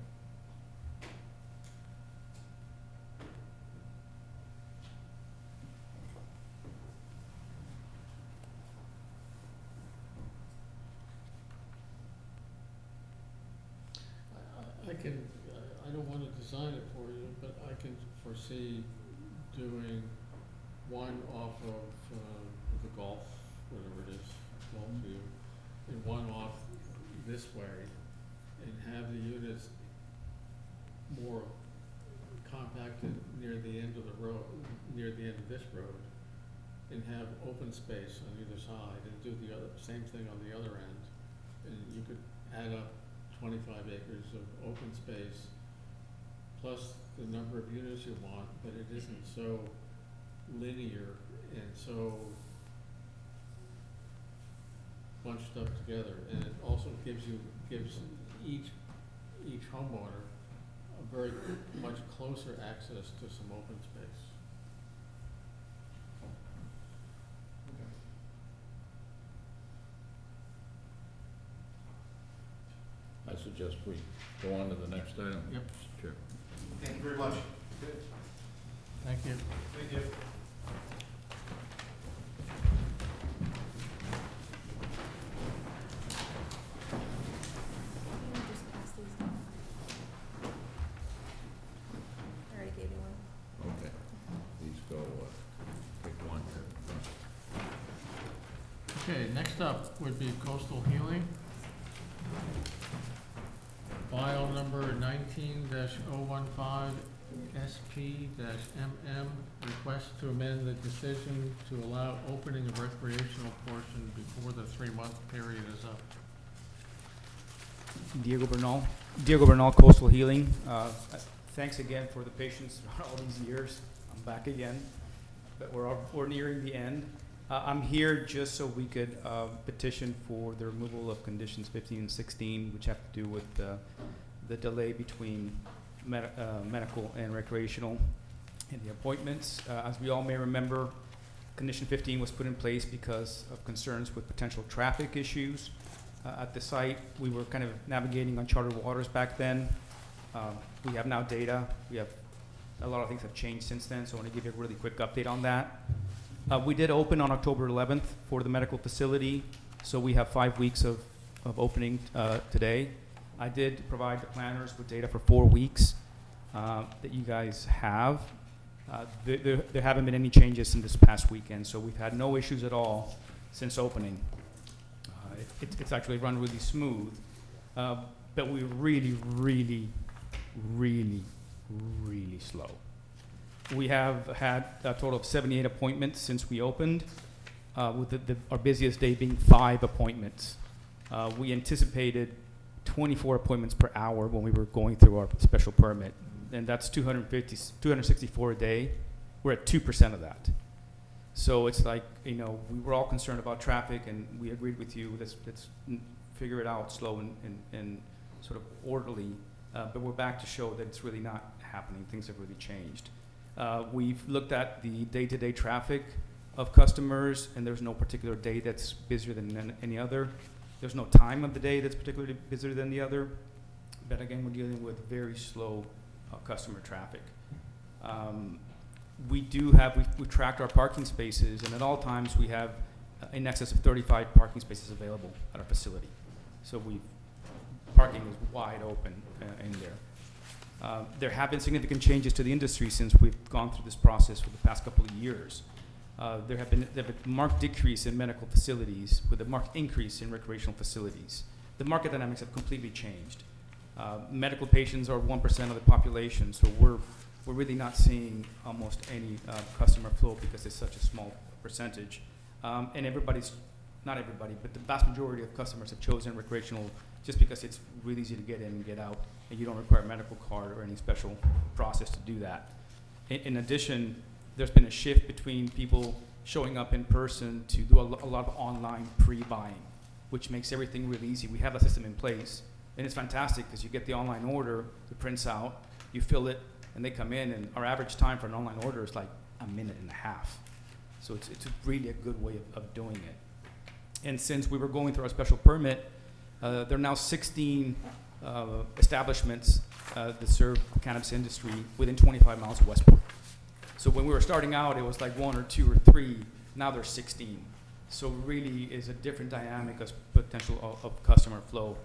I don't wanna design it for you, but I can foresee doing one off of, the golf, whatever it is, golf view, and one off this way, and have the units more compacted near the end of the road, near the end of this road, and have open space on either side, and do the same thing on the other end. And you could add up 25 acres of open space, plus the number of units you want, but it isn't so linear and so bunched up together. And it also gives each homeowner a very much closer access to some open space. I suggest we go on to the next item. Yep. Mr. Chair. Thank you very much. Thank you. Thank you. Can you just pass these down? I already gave you one. Okay. These go, pick one. Okay, next up would be Coastal Healing. File number 19-015 SP-MM, request to amend the decision to allow opening of recreational portion before the 3-month period is up. Diego Bernal, Coastal Healing. Thanks again for the patience throughout all these years. I'm back again, but we're nearing the end. I'm here just so we could petition for the removal of conditions 15 and 16, which have to do with the delay between medical and recreational and the appointments. As we all may remember, condition 15 was put in place because of concerns with potential traffic issues at the site. We were kind of navigating uncharted waters back then. We have now data. We have a lot of things have changed since then, so I want to give you a really quick update on that. We did open on October 11th for the medical facility, so we have 5 weeks of opening today. I did provide the planners with data for 4 weeks that you guys have. There haven't been any changes in this past weekend, so we've had no issues at all since opening. It's actually run really smooth, but we're really, really, really, really slow. We have had a total of 78 appointments since we opened, with our busiest day being 5 appointments. We anticipated 24 appointments per hour when we were going through our special permit, and that's 264 a day. We're at 2% of that. So it's like, we were all concerned about traffic, and we agreed with you, let's figure it out slow and sort of orderly, but we're back to show that it's really not happening. Things have really changed. We've looked at the day-to-day traffic of customers, and there's no particular day that's busier than any other. There's no time of the day that's particularly busier than the other. But again, we're dealing with very slow customer traffic. We tracked our parking spaces, and at all times we have in excess of 35 parking spaces available at our facility. So parking is wide open in there. There have been significant changes to the industry since we've gone through this process for the past couple of years. There have been a marked decrease in medical facilities with a marked increase in recreational facilities. The market dynamics have completely changed. Medical patients are 1% of the population, so we're really not seeing almost any customer flow because it's such a small percentage. And not everybody, but the vast majority of customers have chosen recreational just because it's really easy to get in and get out, and you don't require a medical card or any special process to do that. In addition, there's been a shift between people showing up in person to do a lot of online pre-buying, which makes everything really easy. We have a system in place, and it's fantastic because you get the online order, it prints out, you fill it, and they come in, and our average time for an online order is like a minute and a half. So it's really a good way of doing it. And since we were going through our special permit, there are now 16 establishments that serve the cannabis industry within 25 miles of Westport. So when we were starting out, it was like 1 or 2 or 3. Now there's 16. So really is a different dynamic of potential of customer flow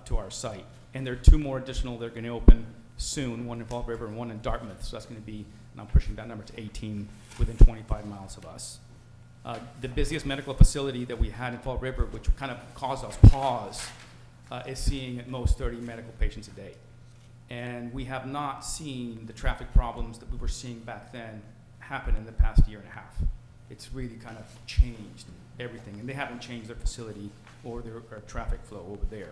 to our site. And there are 2 more additional that are going to open soon, one in Fall River and one in Dartmouth. So that's going to be, and I'm pushing that number to 18 within 25 miles of us. The busiest medical facility that we had in Fall River, which kind of caused us pause, is seeing at most 30 medical patients a day. And we have not seen the traffic problems that we were seeing back then happen in the past year and a half. It's really kind of changed everything, and they haven't changed their facility or their traffic flow over there.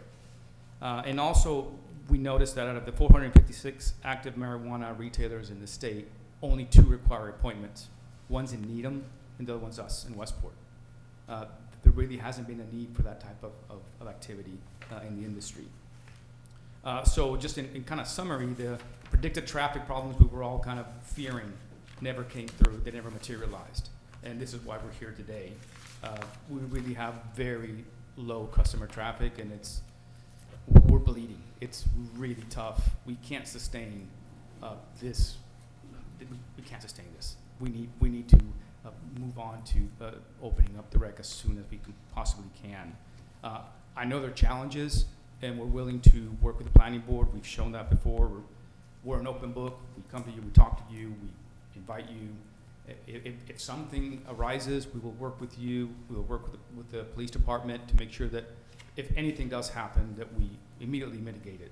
And also, we noticed that out of the 456 active marijuana retailers in the state, only 2 require appointments. One's in Needham, and the other one's us in Westport. There really hasn't been a need for that type of activity in the industry. So just in kind of summary, the predicted traffic problems we were all kind of fearing never came through, they never materialized. And this is why we're here today. We really have very low customer traffic, and we're bleeding. It's really tough. We can't sustain this. We can't sustain this. We need to move on to opening up the rec as soon as we possibly can. I know there are challenges, and we're willing to work with the planning board. We've shown that before. We're an open book. We come to you, we talk to you, we invite you. If something arises, we will work with you. We will work with the police department to make sure that if anything does happen, that we immediately mitigate it.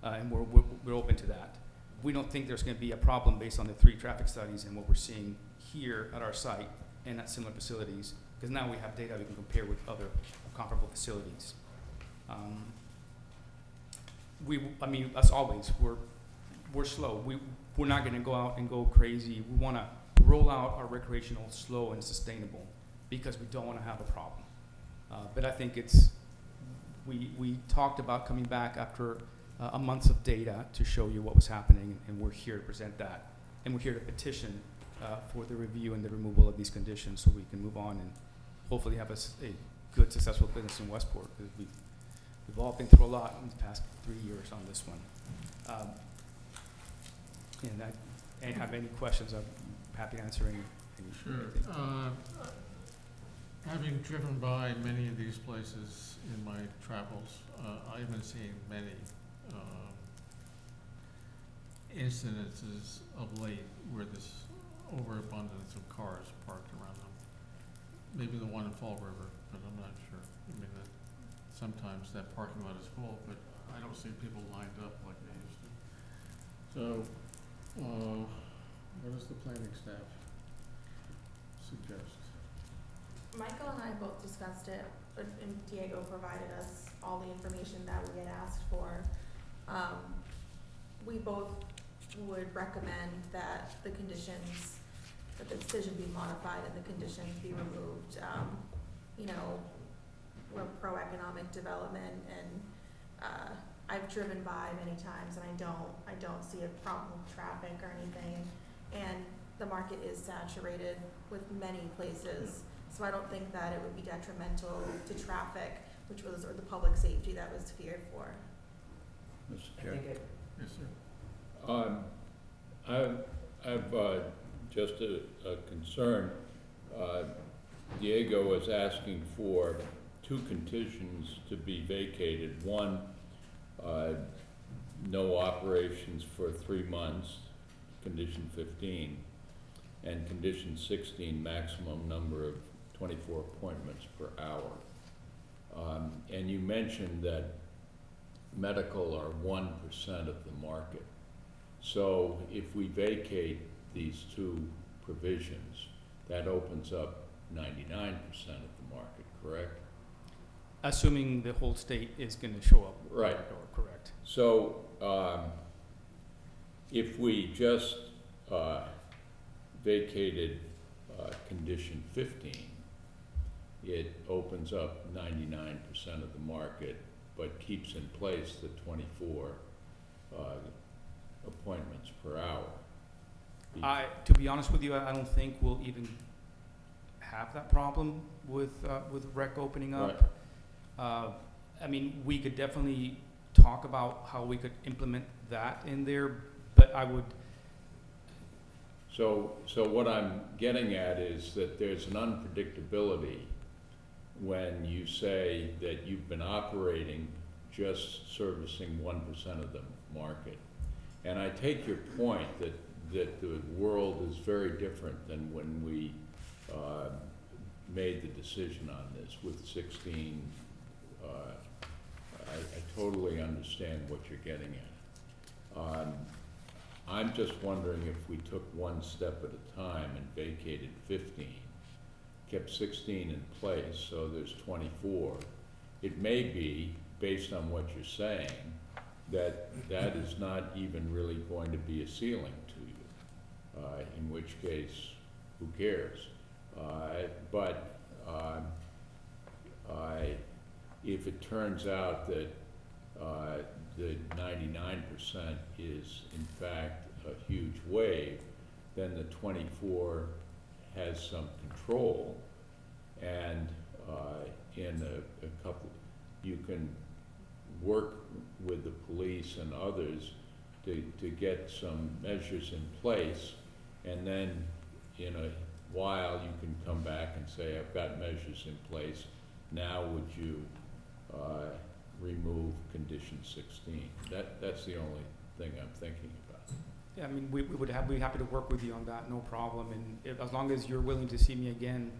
And we're open to that. We don't think there's going to be a problem based on the 3 traffic studies and what we're seeing here at our site and at similar facilities, because now we have data we can compare with other comparable facilities. I mean, as always, we're slow. We're not going to go out and go crazy. We want to roll out our recreational slow and sustainable because we don't want to have a problem. But I think we talked about coming back after a month of data to show you what was happening, and we're here to present that. And we're here to petition for the review and the removal of these conditions so we can move on and hopefully have a good, successful business in Westport, because we've all been through a lot in the past 3 years on this one. And I have any questions, I'm happy to answer any. Sure. Having driven by many of these places in my travels, I haven't seen many incidences of late where this overabundance of cars parked around them. Maybe the one in Fall River, but I'm not sure. I mean, sometimes that parking lot is full, but I don't see people lined up like they used to. So, what does the planning staff suggest? Michael and I both discussed it, and Diego provided us all the information that we had asked for. We both would recommend that the decision be modified and the conditions be removed. We're pro-economic development, and I've driven by many times and I don't see a problem with traffic or anything. And the market is saturated with many places, so I don't think that it would be detrimental to traffic, or the public safety that was feared for. Mr. I Chair. think it, Yes, sir. I've just a concern. Diego was asking for 2 conditions to be vacated. One, no operations for 3 months, condition 15, and condition 16, maximum number of 24 appointments per hour. And you mentioned that medical are 1% of the market. So if we vacate these 2 provisions, that opens up 99% of the market, correct? Assuming the whole state is gonna show up. Right. Correct. So, if we just vacated condition 15, it opens up 99% of the market, but keeps in place the 24 appointments per hour. To be honest with you, I don't think we'll even have that problem with rec opening up. I mean, we could definitely talk about how we could implement that in there, but I would. So what I'm getting at is that there's an unpredictability when you say that you've been operating just servicing 1% of the market. And I take your point that the world is very different than when we made the decision on this with 16. I totally understand what you're getting at. I'm just wondering if we took one step at a time and vacated 15, kept 16 in place, so there's 24. It may be, based on what you're saying, that is not even really going to be a ceiling to you, in which case, who cares? But if it turns out that the 99% is in fact a huge wave, then the 24 has some control, and in a couple, you can work with the police and others to get some measures in place, and then in a while you can come back and say, I've got measures in place, now would you remove condition 16? That's the only thing I'm thinking about. Yeah, I mean, we would be happy to work with you on that, no problem. And as long as you're willing to see me again,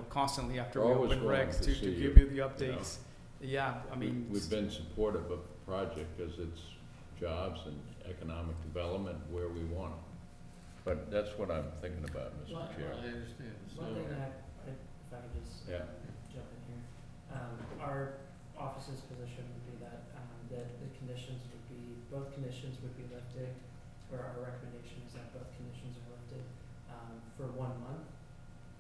constantly after we Always open willing regs to to see give you, you the updates. Yeah, I mean. We've been supportive of the project because it's jobs and economic development where we want it. But that's what I'm thinking about, Mr. Well, Chair. I understand. So, one thing that, if I could just Yeah. jump in here, our office's position would be that, that the conditions would be, both conditions would be lifted, or our recommendation is that both conditions are lifted, for 1 month,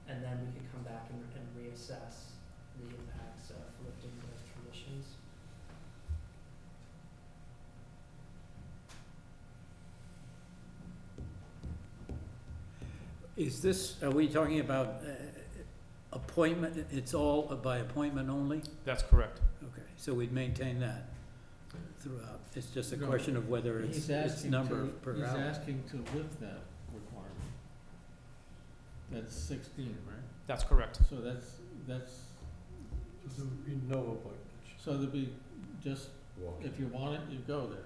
and then we could come back and reassess the impacts of lifting those conditions. Is this, are we talking about appointment, it's all by appointment only? That's correct. Okay, so we'd maintain that throughout. It's just a No, question of whether it's number per He's hour. asking to lift that requirement. That's 16, right? That's correct. So that's, So there would be no appointments. so there'd be just, Walk. if you want it, you go there.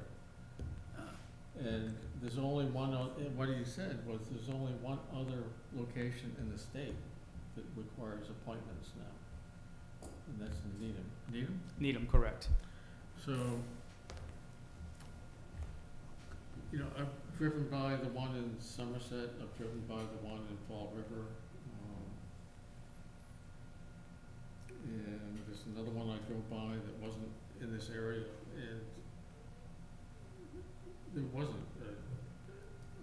And there's only one, what he said was there's only one other location in the state that requires appointments now. And that's in Needham. Needham? Needham, correct. So, I've driven by the one in Somerset, I've driven by the one in Fall River. And there's another one I drove by that wasn't in this area, and there wasn't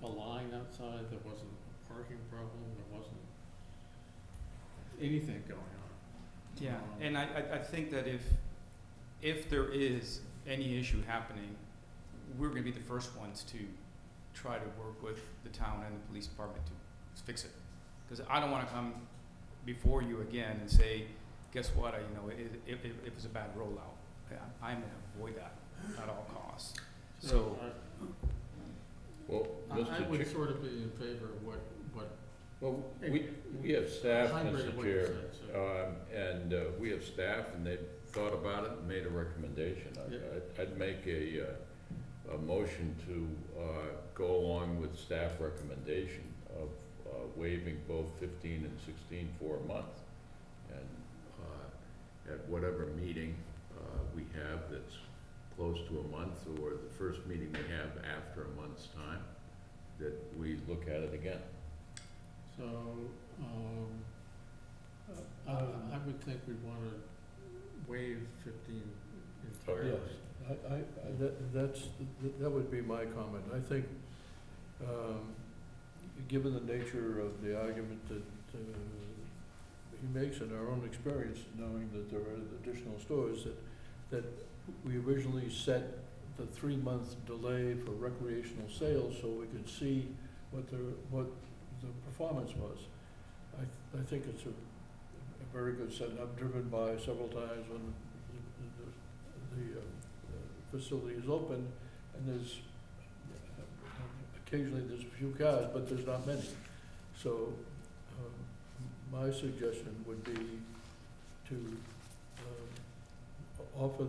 a line outside, there wasn't a parking problem, there wasn't anything going on. Yeah, and I think that if there is any issue happening, we're gonna be the first ones to try to work with the town and the police department to fix it. Cause I don't wanna come before you again and say, guess what, it was a bad rollout. I'm gonna avoid that at all costs. So, Well, I Mr. would Chair, sort of be in favor of what, well, we have staff, hybrid of Mr. what you Chair, said, so. and we have staff, and they've thought about it and made a recommendation. Yeah. I'd make a motion to go along with staff recommendation of waiving both 15 and 16 for a month. And at whatever meeting we have that's close to a month, or the first meeting we have after a month's time, that we look at it again. So, I would think we'd wanna waive 15 entirely. Yes, that would be my comment. I think, given the nature of the argument that he makes in our own experience, knowing that there are additional stores, that we originally set the 3-month delay for recreational sales so we could see what the performance was. I think it's a very good set. I've driven by several times when the facility is open, and there's occasionally there's a few cars, but there's not many. So my suggestion would be to offer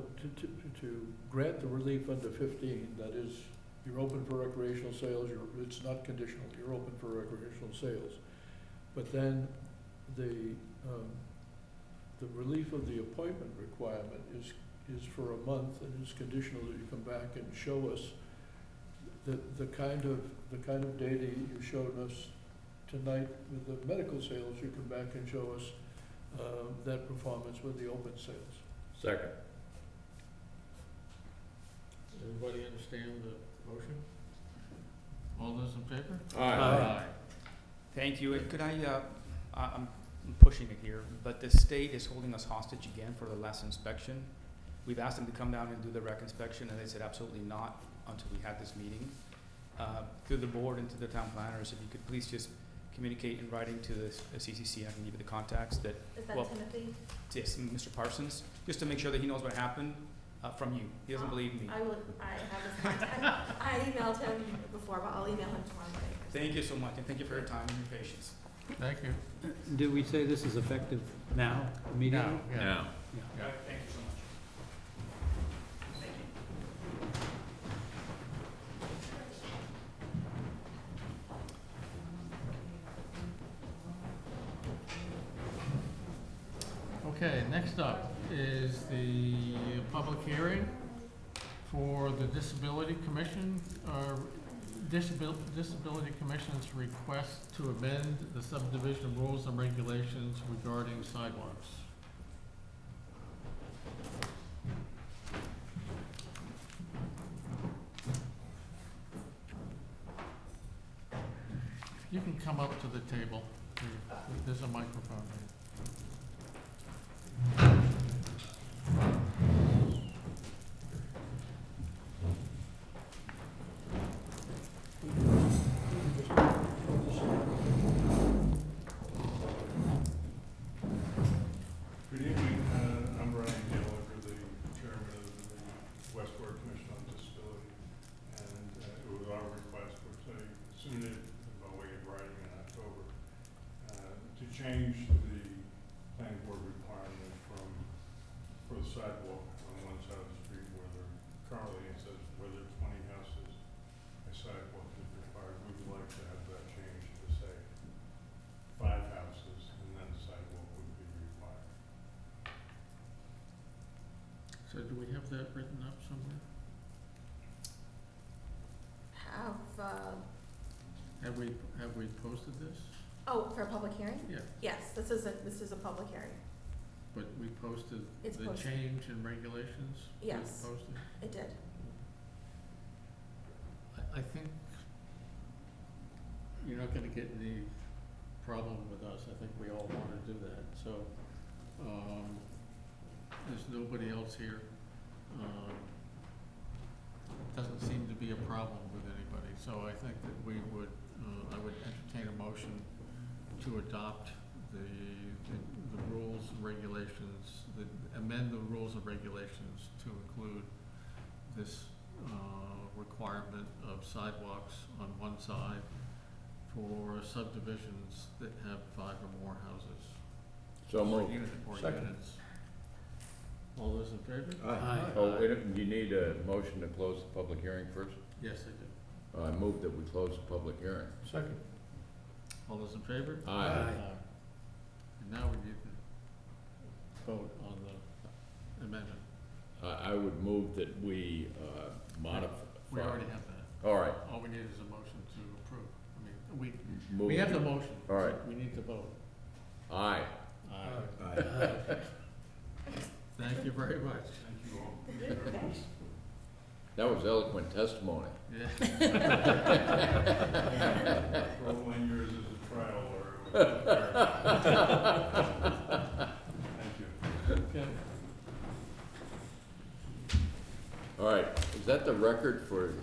to grant the relief under 15. That is, you're open for recreational sales. It's not conditional. You're open for recreational sales, but then the relief of the appointment requirement is for a month, and is conditional that you come back and show us the kind of data you showed us tonight with the medical sales. You come back and show us that performance with the open sales. Second. Everybody understand the motion? All those in favor? Aye. thank you. Could I'm pushing it here, but the state is holding us hostage again for the last inspection. We've asked them to come down and do the rec inspection, and they said absolutely not until we had this meeting. To the board and to the town planners, if you could please just communicate in writing to the CCC, I can give you the contacts that, Is that well, Timothy? yes, Mr. Parsons, just to make sure that he knows what happened from you. He doesn't believe me. I have his contact. I emailed him before, but I'll email him tomorrow morning. Thank you so much, and thank you for your time and your patience. Thank you. Did we say this is effective now, immediately? Now. Yeah. Thank you so much. Thank you. Okay, next up is the public hearing for the Disability Commission, Disability Commission's request to amend the subdivision rules and regulations regarding sidewalks. You can come up to the table. There's a microphone here. Good evening, I'm Ryan Gallagher, the chairman of the Westport Commission on Disability, and it was our request, which I submitted by way of writing in October, to change the planning board requirement for the sidewalk on one side of the street where there currently it says where there are 20 houses, a sidewalk is required. We would like to have that changed to say 5 houses, and then the sidewalk would be required. So do we have that written up somewhere? Have we posted this? For a public hearing? Yeah, Yes, this is a public hearing. but we posted It's the posted. change in regulations? We Yes. posted? It did. I think you're not gonna get any problem with us. I think we all wanna do that, so, there's nobody else here. doesn't seem to be a problem with anybody, so I think that we would, I would entertain a motion to adopt the rules and regulations, amend the rules and regulations to include this, requirement of sidewalks on one side for subdivisions that have 5 or more houses. So Or moved. Second. units. All those in favor? Aye. Oh, you need a motion to close the public hearing first? Yes, I do. I move that we close the public hearing. Second. All those in favor? Aye. And now we need to vote on the amendment. I would move that we modify. We already have that. All right. All we need is a motion to approve. I mean, Move. we have the motion. All right. We need to vote. Aye. Aye. Thank you very much. Thank you all. That was eloquent testimony. Yeah. For all 9 years as a trial lawyer. Thank you. Okay. All right, is that the record for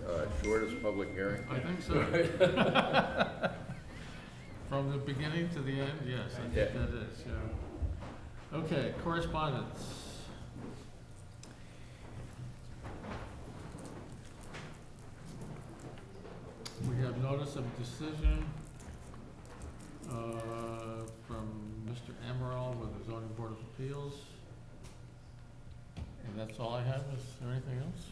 shortest public hearing? I think so. From the beginning to the end, yes, I Yeah. think that is, yeah. Okay, correspondence. We have notice of decision from Mr. Amaral with the zoning board of appeals. And that's all I have. Is there anything else?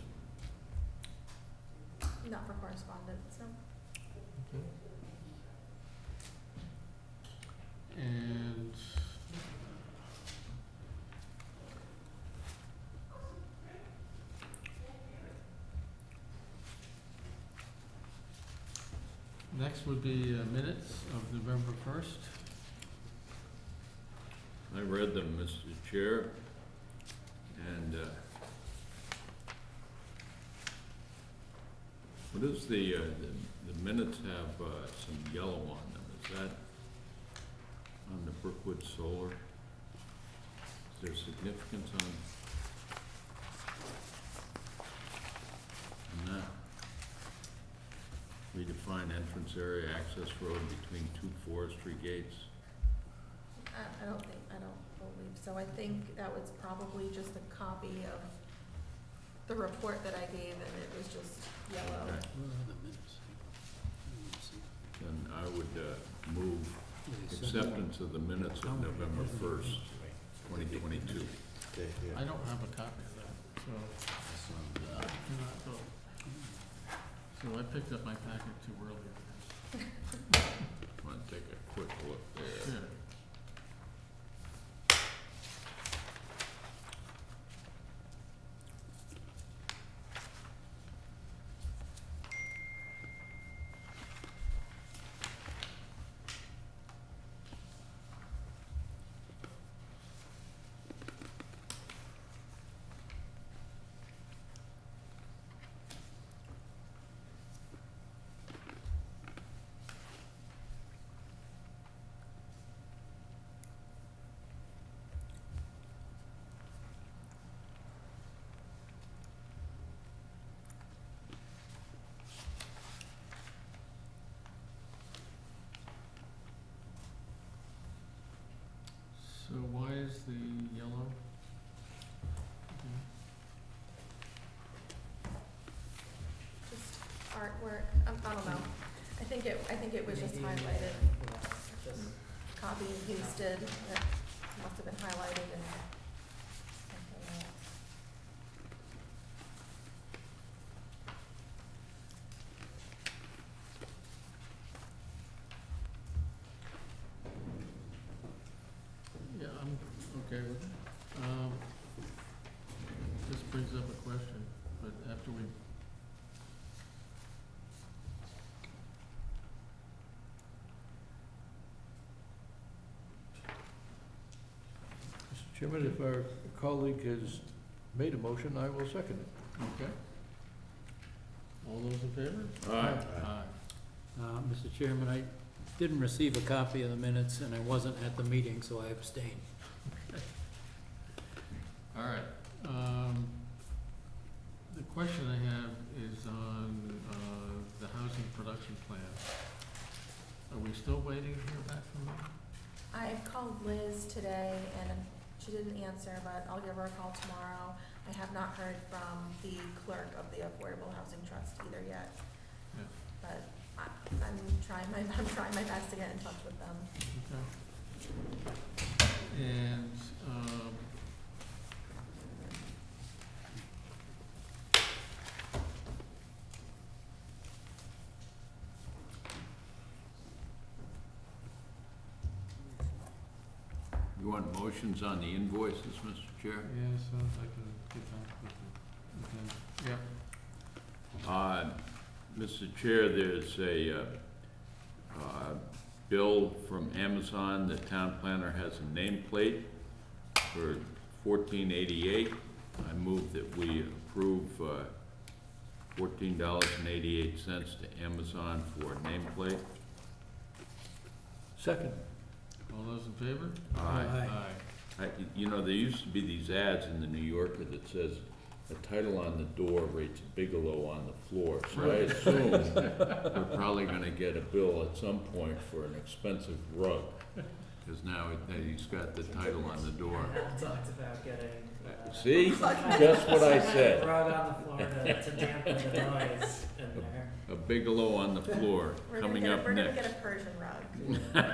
Not for correspondence, no. And next would be minutes of November 1st. I read them, Mr. Chair, and what is the minutes have some yellow on them, is that on the Brookwood Solar? Is there significance on that? Redefine entrance area, access road between 2 forestry gates. I don't believe so. I think that was probably just a copy of the report that I gave, and it was just yellow. Okay. Where are the minutes? Then I would move acceptance of the minutes of November 1st, 2022. I don't have a copy of that, so I cannot vote. So I picked up my packet too early. Want to take a quick look there. Yeah. So why is the yellow? Just artwork, I don't know. I think it was just Maybe, highlighted, yeah, just copy and pasted, it must have been highlighted and something else. Yeah, I'm okay with it. This brings up a question, but after we. Mr. Chairman, if our colleague has made a motion, I will second it. Okay. All those in favor? Aye. Aye. Mr. Chairman, I didn't receive a copy of the minutes, and I wasn't at the meeting, so I abstained. All right. The question I have is construction plans. Are we still waiting to hear back from them? I called Liz today and she didn't answer, but I'll give her a call tomorrow. I have not heard from the clerk of the Affordable Housing Trust either yet. Yeah. But I'm trying my best to get in touch with them. Okay. And, You want motions on the invoices, Mr. Chair? yeah, as soon as I can get that with them. Yep. Mr. Chair, there's a bill from Amazon. The town planner has a nameplate for $14.88. I move that we approve $14.88 to Amazon for a nameplate. Second. All those in favor? Aye. Aye. You know, there used to be these ads in the New Yorker that says, the title on the door rates Bigelow on the floor. So I assume we're probably gonna get a bill at some point for an expensive rug. Because now he's got the title on the door. I have talked about getting, See? Just what I said. rug on the floor to dampen the noise in there. A Bigelow on the floor, coming up We're gonna next. get a Persian rug.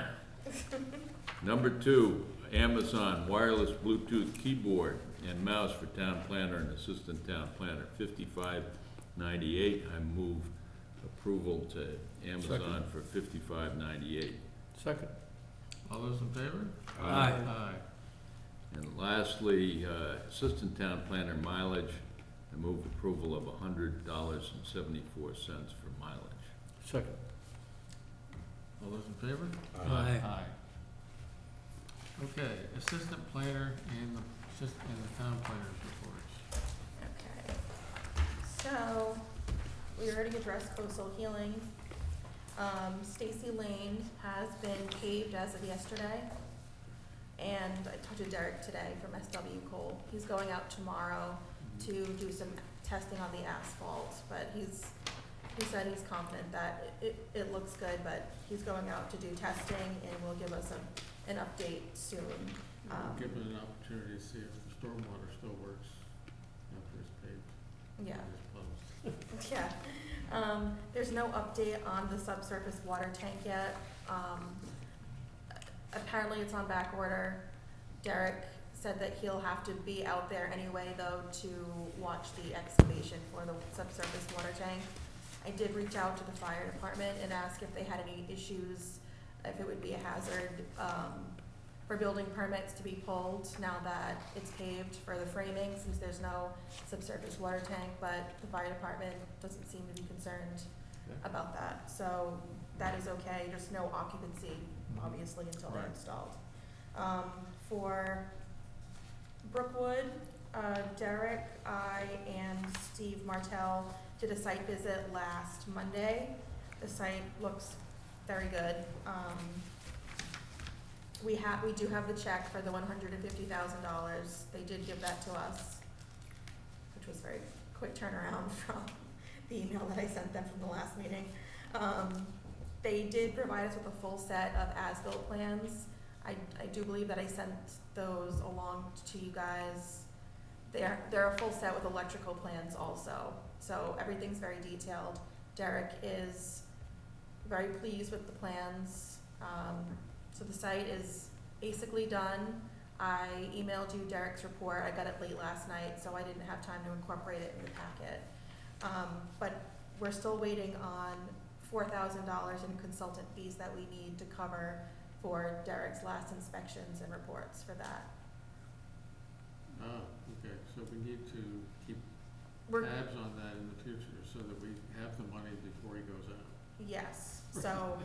Number 2, Amazon wireless Bluetooth keyboard and mouse for town planner and assistant town planner, $55.98. I move approval to Amazon for $55.98. Second. All those in favor? Aye. Aye. And lastly, assistant town planner mileage, I move approval of $100.74 for mileage. Second. All those in favor? Aye. Aye. Okay, assistant planner and the town planner's reports. Okay. So, we already addressed coastal healing. Stacy Lane has been paved as of yesterday. And I talked to Derek today from SW Cole. He's going out tomorrow to do some testing on the asphalt, but he said he's confident that it looks good, but he's going out to do testing and will give us an update soon. Give it an opportunity to see if the stormwater still works after it's paved. Yeah. It's closed. Yeah. There's no update on the subsurface water tank yet. Apparently it's on back order. Derek said that he'll have to be out there anyway, though, to watch the excavation for the subsurface water tank. I did reach out to the fire department and ask if they had any issues, if it would be a hazard, for building permits to be pulled now that it's paved for the framing, since there's no subsurface water tank, but the fire department doesn't seem to be concerned about that. So that is okay, just no occupancy, obviously, until they're Right. installed. For Brookwood, Derek, I, and Steve Martell did a site visit last Monday. The site looks very good. We do have the check for the $150,000. They did give that to us, which was very quick turnaround from the email that I sent them from the last meeting. They did provide us with a full set of as-built plans. I do believe that I sent those along to you guys. They're a full set with electrical plans also, so everything's very detailed. Derek is very pleased with the plans. So the site is basically done. I emailed you Derek's report. I got it late last night, so I didn't have time to incorporate it in the packet. But we're still waiting on $4,000 in consultant fees that we need to cover for Derek's last inspections and reports for that. Ah, okay, so we need to keep We're, tabs on that in the future so that we have the money before he goes out. yes, so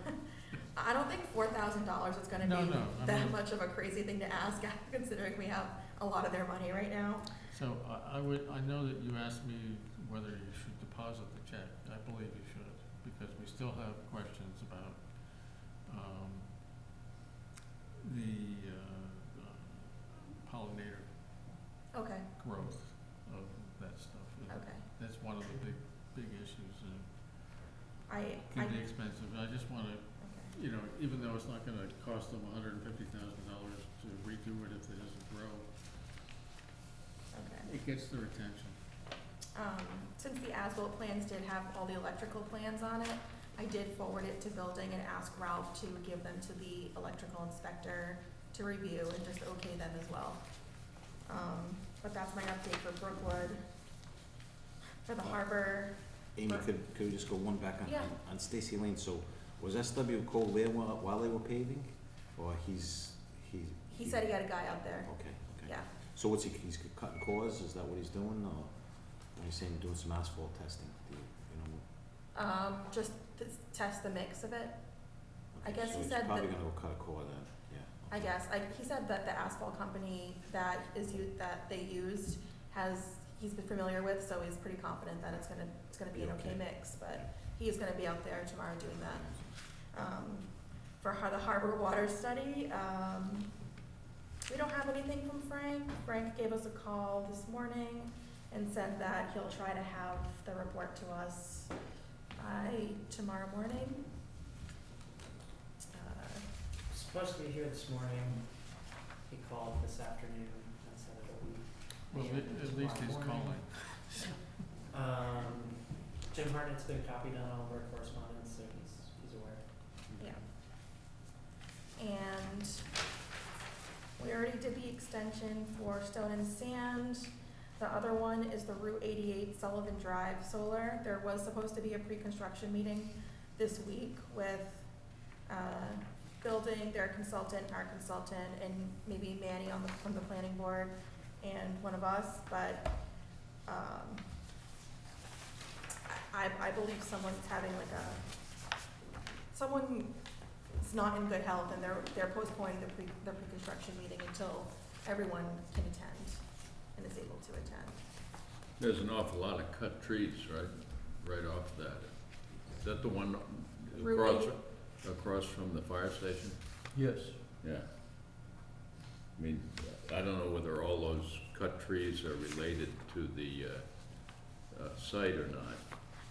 I don't think $4,000 is gonna No, be no, I that mean- much of a crazy thing to ask, considering we have a lot of their money right now. So I know that you asked me whether you should deposit the check. I believe you should, because we still have questions about, the pollinator Okay, growth of that stuff. okay. That's one of the big issues. can be expensive. I just wanna, okay. you know, even though it's not gonna cost them $150,000 to redo it if it doesn't grow, Okay. it gets their attention. Since the as-built plans did have all the electrical plans on it, I did forward it to building and ask Ralph to give them to the electrical inspector to review and just okay them as well. But that's my update for Brookwood. For the harbor, Amy, could we just go one back Yeah. on Stacy Lane? So was SW Cole there while they were paving? Or he said he had a guy out there, Okay, okay. yeah. So what's he's cutting cores? Is that what he's doing? Or are you saying doing some asphalt testing? Do you know? Just to test the mix of it, I Okay, guess so he he's said probably that- gonna go cut a core then, yeah. I okay. guess, he said that the asphalt company that they used he's been familiar with, so he's pretty confident that it's gonna be an okay Okay. mix, but he is gonna be out there tomorrow doing that. For the harbor water study, we don't have anything from Frank. Frank gave us a call this morning and said that he'll try to have the report to us by tomorrow morning. Supposed to be here this morning. He called this afternoon and said it'll be. Well, here at least he's tomorrow morning. calling. Jim Hartnett's been copied on all of our correspondence, so he's aware. Yeah. And we already did the extension for Stone and Sand. The other one is the Route 88 Sullivan Drive Solar. There was supposed to be a pre-construction meeting this week with, building, their consultant, our consultant, and maybe Manny from the planning board and one of us, but, I believe someone's having someone's not in good health and they're postponing the pre-construction meeting until everyone can attend and is able to attend. There's an awful lot of cut trees, right off that. Is that the one Route across from the fire station? Yes. Yeah. I mean, I don't know whether all those cut trees are related to the site or not,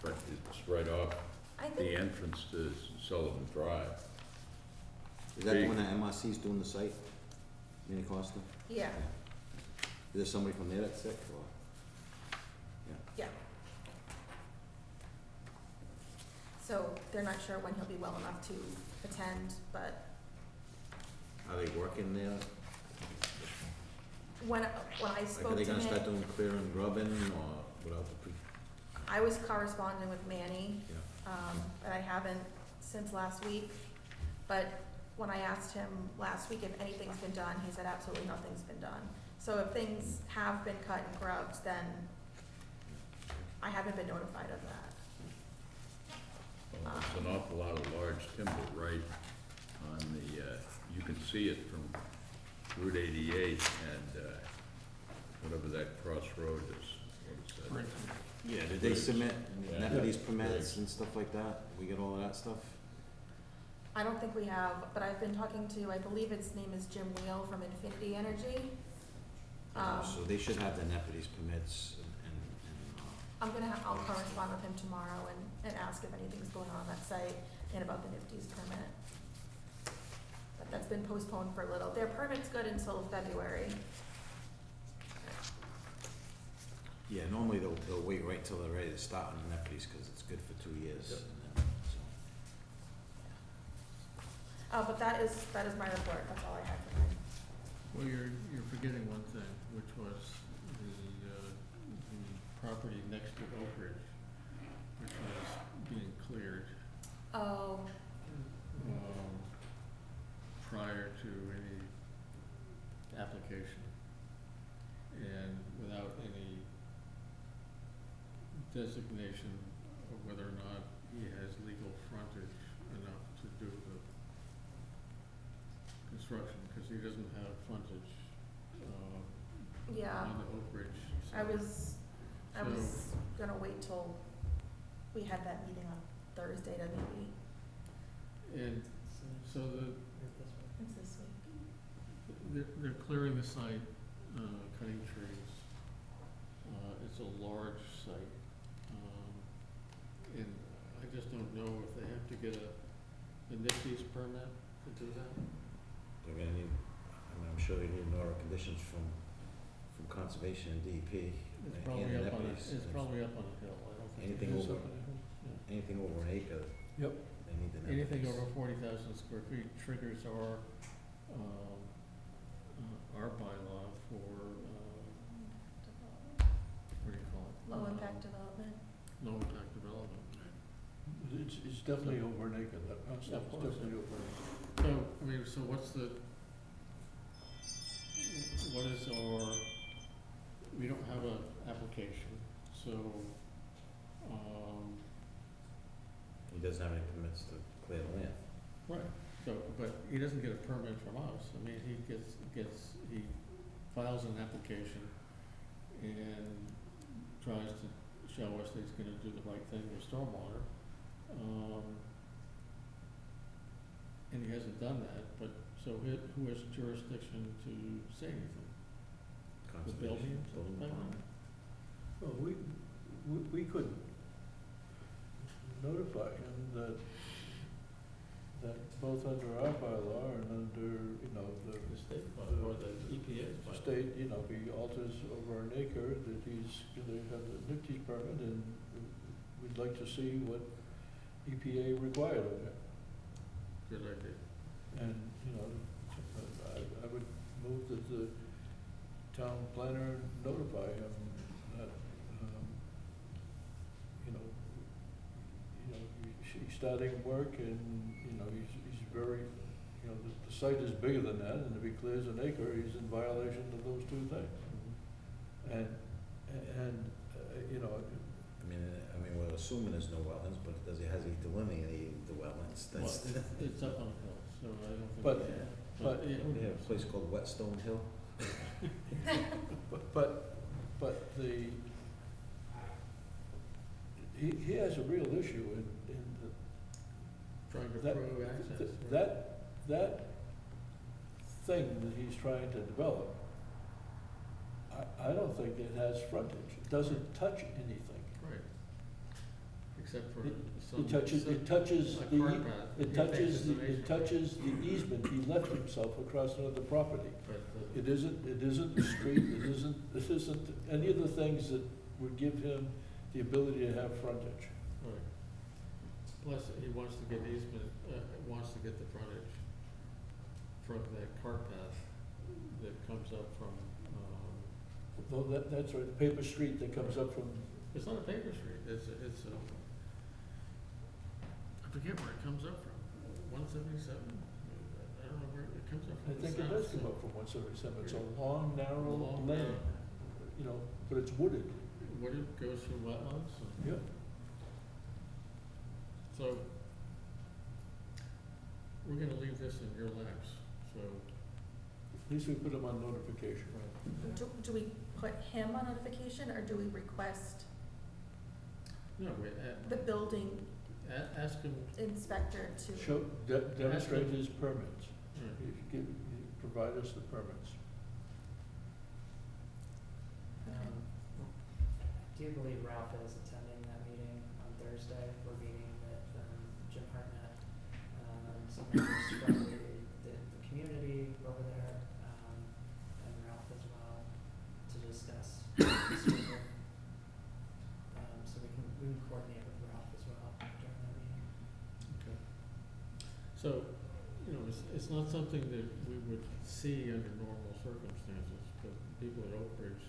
but it's right off I the think, entrance to Sullivan Drive. Is that the one that MRC's doing the site? Minnie Costa? yeah, Is there somebody from there that's sick or? yeah. So they're not sure when he'll be well enough to attend, but Are they working there? when I Like, spoke are they to gonna start him, doing clearing and grubbing or without the pre? I was corresponding with Manny, Yeah. but I haven't since last week. But when I asked him last week if anything's been done, he said absolutely nothing's been done. So if things have been cut and grubbed, then I haven't been notified of that. Well, It's an awful lot of large timber right on the, you can see it from Route 88 and whatever that crossroad is. What is that? Yeah, did they submit Yeah. Nepenthes permits and stuff like that? We get all of that stuff? I don't think we have, but I've been talking to, I believe his name is Jim Wheel from Infinity Energy. So they should have the Nepenthes permits and, I'll correspond with him tomorrow and ask if anything's going on that site and about the Nifty's permit. But that's been postponed for a little. Their permit's good until February. yeah, normally they'll wait right till they're ready to start on the Nepenthes because it's good for 2 years. Yep. And then, so. But that is my report. That's all I had for mine. Well, you're forgetting one thing, which was the property next to Oak Ridge, which was being cleared, Oh, prior to any application. And without any designation of whether or not he has legal frontage enough to do the construction, because he doesn't have frontage, yeah. on the Oak Ridge I side. was gonna wait till we had that meeting on Thursday to maybe, And so it's this week. they're clearing the site, cutting trees. It's a large site. And I just don't don't know if they have to get a NIPD's permit to do that. They're gonna need, I mean, I'm sure they need an order of conditions from conservation and DEP. It's and probably the up on, deputies. it's probably up on a hill, I don't think. Anything it is over- up on a hill. Yeah. Anything over an acre, Yep. they need the. Anything deputies. over 40,000 square feet triggers our bylaw for, what do you call it? Low impact development. Low impact development. It's definitely over an acre, that stuff Yeah, of is course. definitely over an acre. So, I mean, so what's the, what is our, we don't have a application, so, He doesn't have any permits to clear the land. right, so, but he doesn't get a permit from us. I mean, he he files an application and tries to show us that he's gonna do the right thing with stormwater. And he hasn't done that, but, so who has jurisdiction to say anything? The building department. Well, we could notify him that both under our bylaw and under, The state bylaw, or the EPA's the bylaw. state, if he alters over an acre, that he's gonna have the NIPD's permit, and we'd like to see what EPA required of him. Good idea. And, I would move that the town planner notify him that, he's starting work and, he's very, the site is bigger than that, and if he clears an acre, he's in violation of those two things. And, I mean, we're assuming there's no wetlands, but has he delineated the wetlands? Well, That's, it's up on a hill, so I don't think. But- yeah. but- yeah, who they have a knows? place called Whetstone Hill. but he has a real issue in Trying to that, prove access. that thing that he's trying to develop, I don't think it has frontage. It doesn't touch anything. Right. Except for It some. touches, some- it touches a the, cart path. it He touches, thinks the it's it amazing. touches the easement he left himself across another property. But the- It isn't the street, it isn't any of the things that would give him the ability to have frontage. right. Plus, he wants to get easement, wants to get the frontage from that cart path that comes up from, Though that's right, the paper street that comes up from, it's not a paper street, it's a, I forget where it comes up from, 177? I don't know where it comes up I from. think it does come up from 177. It's a long, narrow Long, lane, but it's wooded. What it goes through wetlands, and Yep. so we're gonna leave this in your laps, so. At least we put him on notification. Do we put him on notification, or do we request No, we, the building ask him, inspector to? Show, demonstrate his permits. right, Provide us the permits. Do you believe Ralph is attending that meeting on Thursday? We're meeting with Jim Hartnett, some members from the community over there, and Ralph as well, to discuss this further. So we can coordinate with Ralph as well during that meeting. okay. So, it's not something that we would see under normal circumstances, but people at Oak Ridge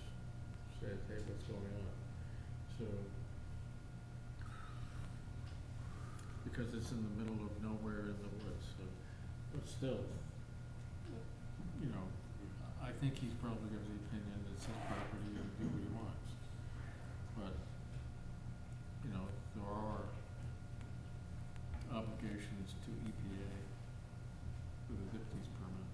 said, hey, what's going on? So, because it's in the middle of nowhere in the woods, so, but still, I think he's probably of the opinion that it's his property and do what he wants. But, there are obligations to EPA for the NIPD's permit.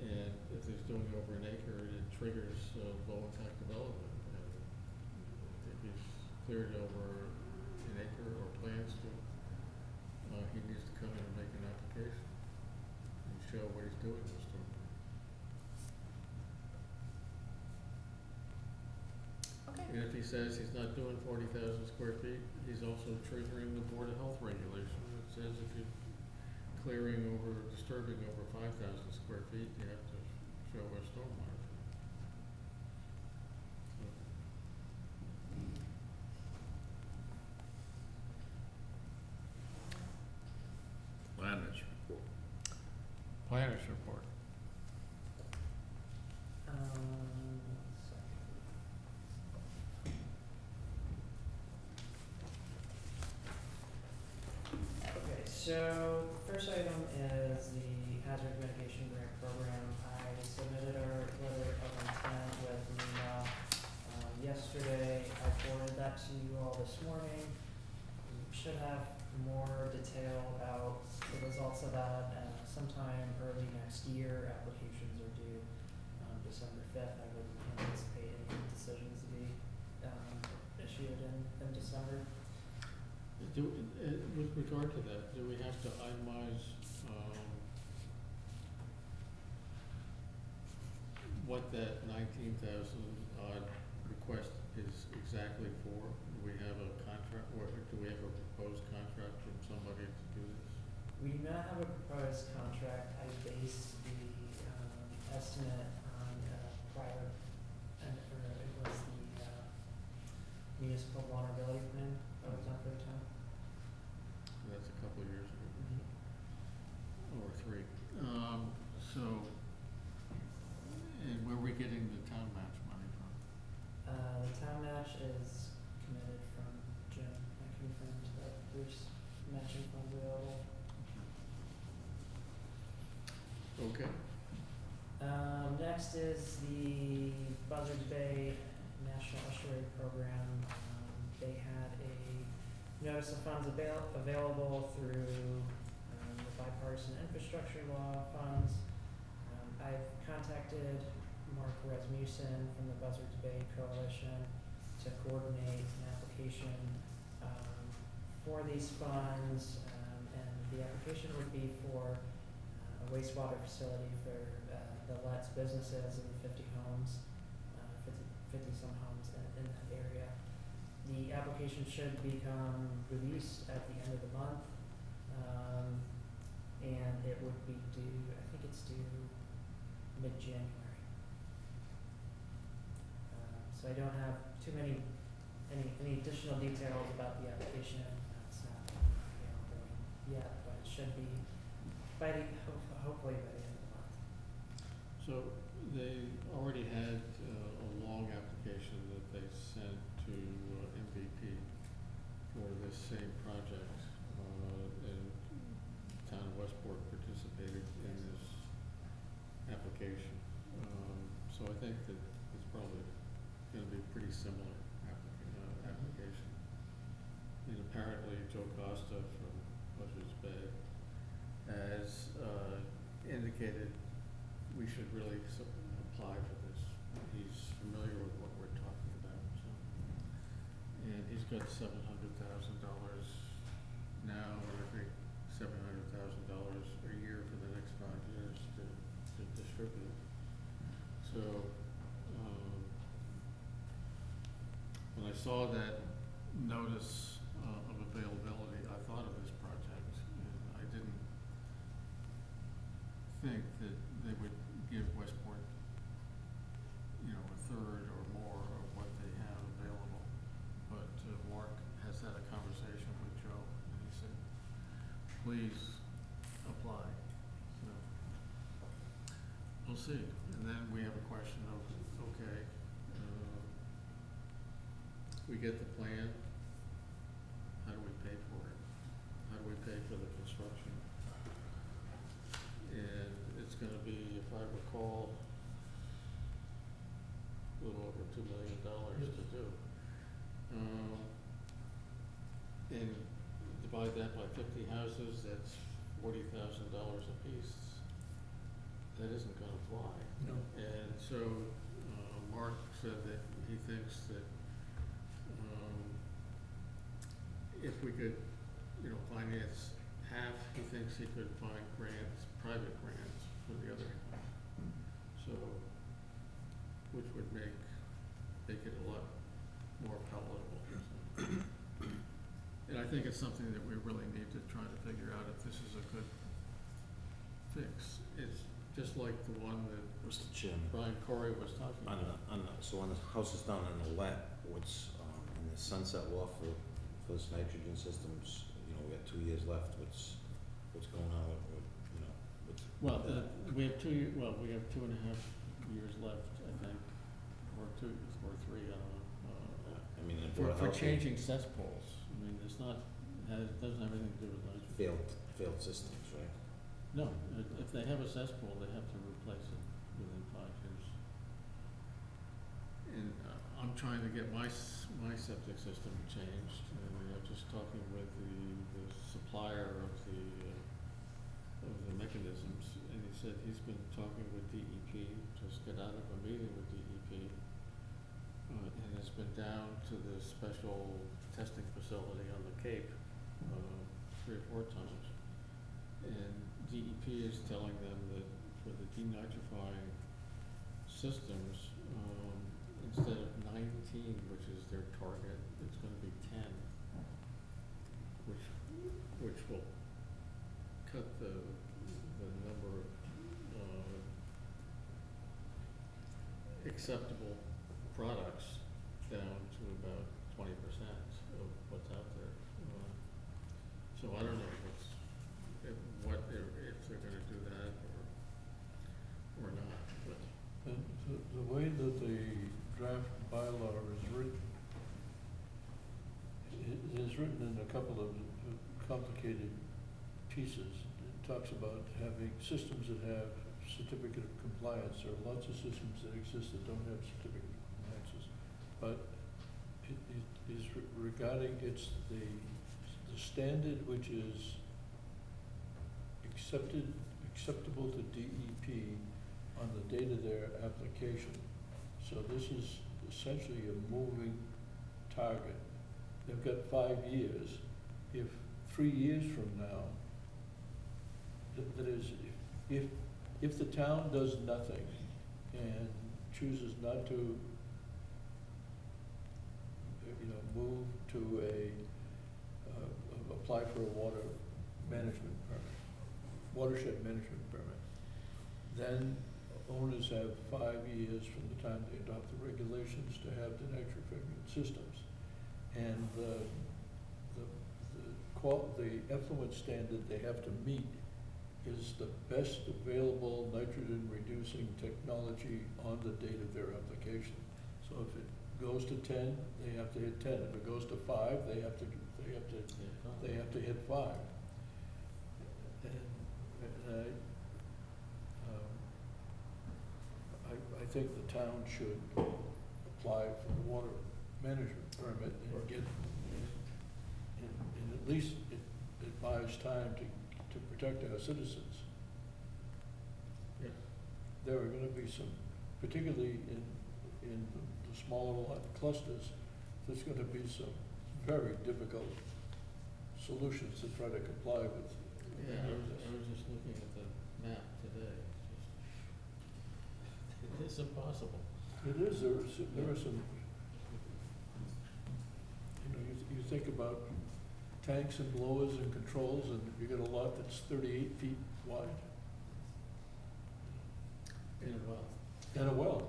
And if there's doing over an acre, it triggers low impact development. And if he's cleared over an acre or plans to, he needs to come in and make an application and show what he's doing with stormwater. Okay, And if he says he's not doing 40,000 square feet, he's also triggering the Board of Health regulation that says if you're clearing over, disturbing over 5,000 square feet, you have to show a stormwater. So, Planners report. Planners report. Okay, so first item is the hazard mitigation grant program. I submitted our letter of intent with NEMA yesterday. I forwarded that to you all this morning. We should have more detail about the results of that sometime early next year. Applications are due December 5th. I would anticipate any decisions to be issued in December. With regard to that, do we have to itemize, what that 19,000 odd request is exactly for? Do we have a contract, or do we have a proposed contract from somebody to do this? We do not have a proposed contract. I based the estimate on prior, or it was the municipal vulnerability plan that was done for the town. That's a couple of years ago, or 3. And where are we getting the town match money from? The town match is committed from Jim. I confirmed that there's matching funds available. Okay. Next is the Buzzards Bay National Estuary Program. They had a notice of funds available through the bipartisan infrastructure law funds. I've contacted Mark Rasmussen from the Buzzards Bay Coalition to coordinate an application for these funds, and the application would be for a wastewater facility for the Let's businesses and 50 homes, 50 some homes in that area. The application should become released at the end of the month, and it would be due, I think it's due mid-January. So I don't have too many, any additional details about the application. It's not available yet, but it should be by the, hopefully by the end of the month. So they already had a long application that they sent to MVP for this same project, and town of Westport participated in this application. So I think that it's probably gonna be a pretty similar application. And apparently Joe Costa from Buzzards Bay has indicated we should really apply for this. He's familiar with what we're talking about, so. And he's got $700,000 now, or I think $700,000 a year for the next 5 years to distribute. So, when I saw that notice of availability, I thought of this project, and I didn't think that they would give Westport, a third or more of what they have available. But Mark has had a conversation with Joe, and he said, please apply. So, we'll see. And then we have a question of, okay, we get the plan, how do we pay for it? How do we pay for the construction? And it's gonna be, if I recall, a little over $2 million to do. And divide that by 50 houses, that's $40,000 a piece. That isn't gonna fly. No. And so, Mark said that he thinks that, if we could, finance half, he thinks he could find grants, private grants for the other half. So, which would make it a lot more palatable. And I think it's something that we really need to try to figure out if this is a good fix. It's just like the one that Mr. Chairman, Brian Corey was talking about. so on the houses down in the Let, what's, in the sunset law for this nitrogen systems, you know, we got 2 years left, what's going on with, you know, what's? Well, we have 2 2.5 years left, I think, or 3, I don't know. I mean, in For Board of Health, changing cesspools, I mean, it's not, it doesn't have anything to do with nitrogen. failed systems, right? No, if they have a cesspool, they have to replace it within 5 years. And I'm trying to get my septic system changed, and I'm just talking with the supplier of the mechanisms, and he said he's been talking with DEP, just got out of a meeting with DEP, and has been down to the special testing facility on the Cape, 3 or 4 times. And DEP is telling them that for the denitrifying systems, instead of 19, which is their target, it's gonna be 10, which will cut the number of, acceptable products down to about 20% of what's out there. So I don't know if they're gonna do that or not, but. The way that the draft bylaw is written, it is written in a couple of complicated pieces. It talks about having systems that have certificate of compliance. There are lots of systems that exist that don't have certificate of compliances. But it is regarding, it's the standard which is acceptable to DEP on the date of their application. So this is essentially a moving target. They've got 5 years. If 3 years from now, that is, if the town does nothing and chooses not to, move to apply for a water management permit, watershed management permit, then owners have 5 years from the time they adopt the regulations to have the nitrogen systems. And the effluent standard they have to meet is the best available nitrogen reducing technology on the date of their application. So if it goes to 10, they have to hit 10. If it goes to 5, they have to hit 5. And I think the town should apply for the water management permit and get, and at least it buys time to protect our citizens. Yeah. There are gonna be some, particularly in the smaller lot clusters, there's gonna be some very difficult solutions to try to comply with. Yeah, I was just looking at the map today. It's impossible. It is, there are some, you think about tanks and blowers and controls, and you got a lot that's 38 feet wide. In a well. And a well.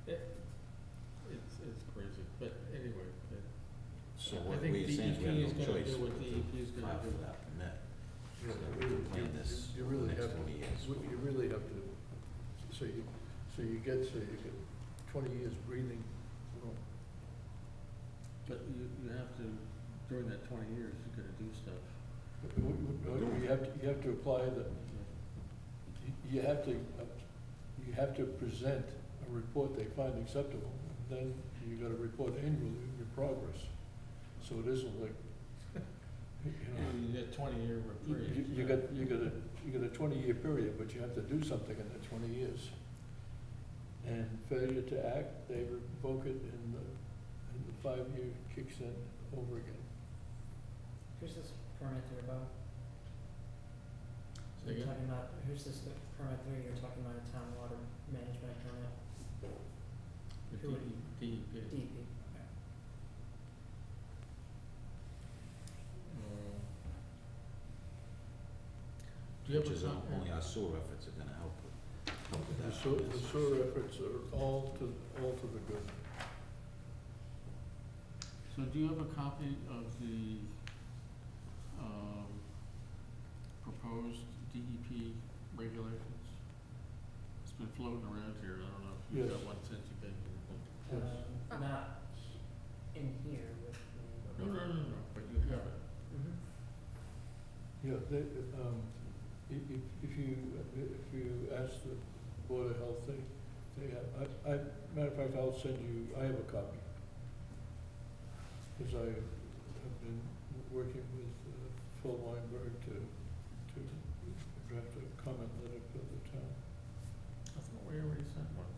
It's crazy, but anyway. So I what think we're saying is we have DEP is no gonna choice do what but DEP is to gonna file do. for that permit. You So we really- can plan this you for really the next have to- 20 years. You really have to, so you get 20 years breathing room. But you have to, during that 20 years, you gotta do stuff. You have to apply you have to present a report they find acceptable. Then you gotta report annually your progress. So it isn't like, You get 20-year reprieve. you got a 20-year period, but you have to do something in that 20 years. And failure to act, they revoke it and the 5-year kicks in over again. Who's this permit here about? Say You're again? talking about, who's this permit there? You're talking about a town water management permit? The Who would- DEP. DEP, okay. Do you have Which a is copy? only our sewer efforts are gonna help with The that. sewer efforts are all to the good. So do you have a copy of the, proposed DEP regulations? It's been floating around here, I don't know if you've Yes. got one since you've been here. Yes. Not in here with me. No, but you have it. Mhm. Yeah, they, if you ask the Board of Health, they have, matter of fact, I'll send you, I have a copy. Because I have been working with Phil Weinberg to draft a comment letter for the town. I thought we already sent one.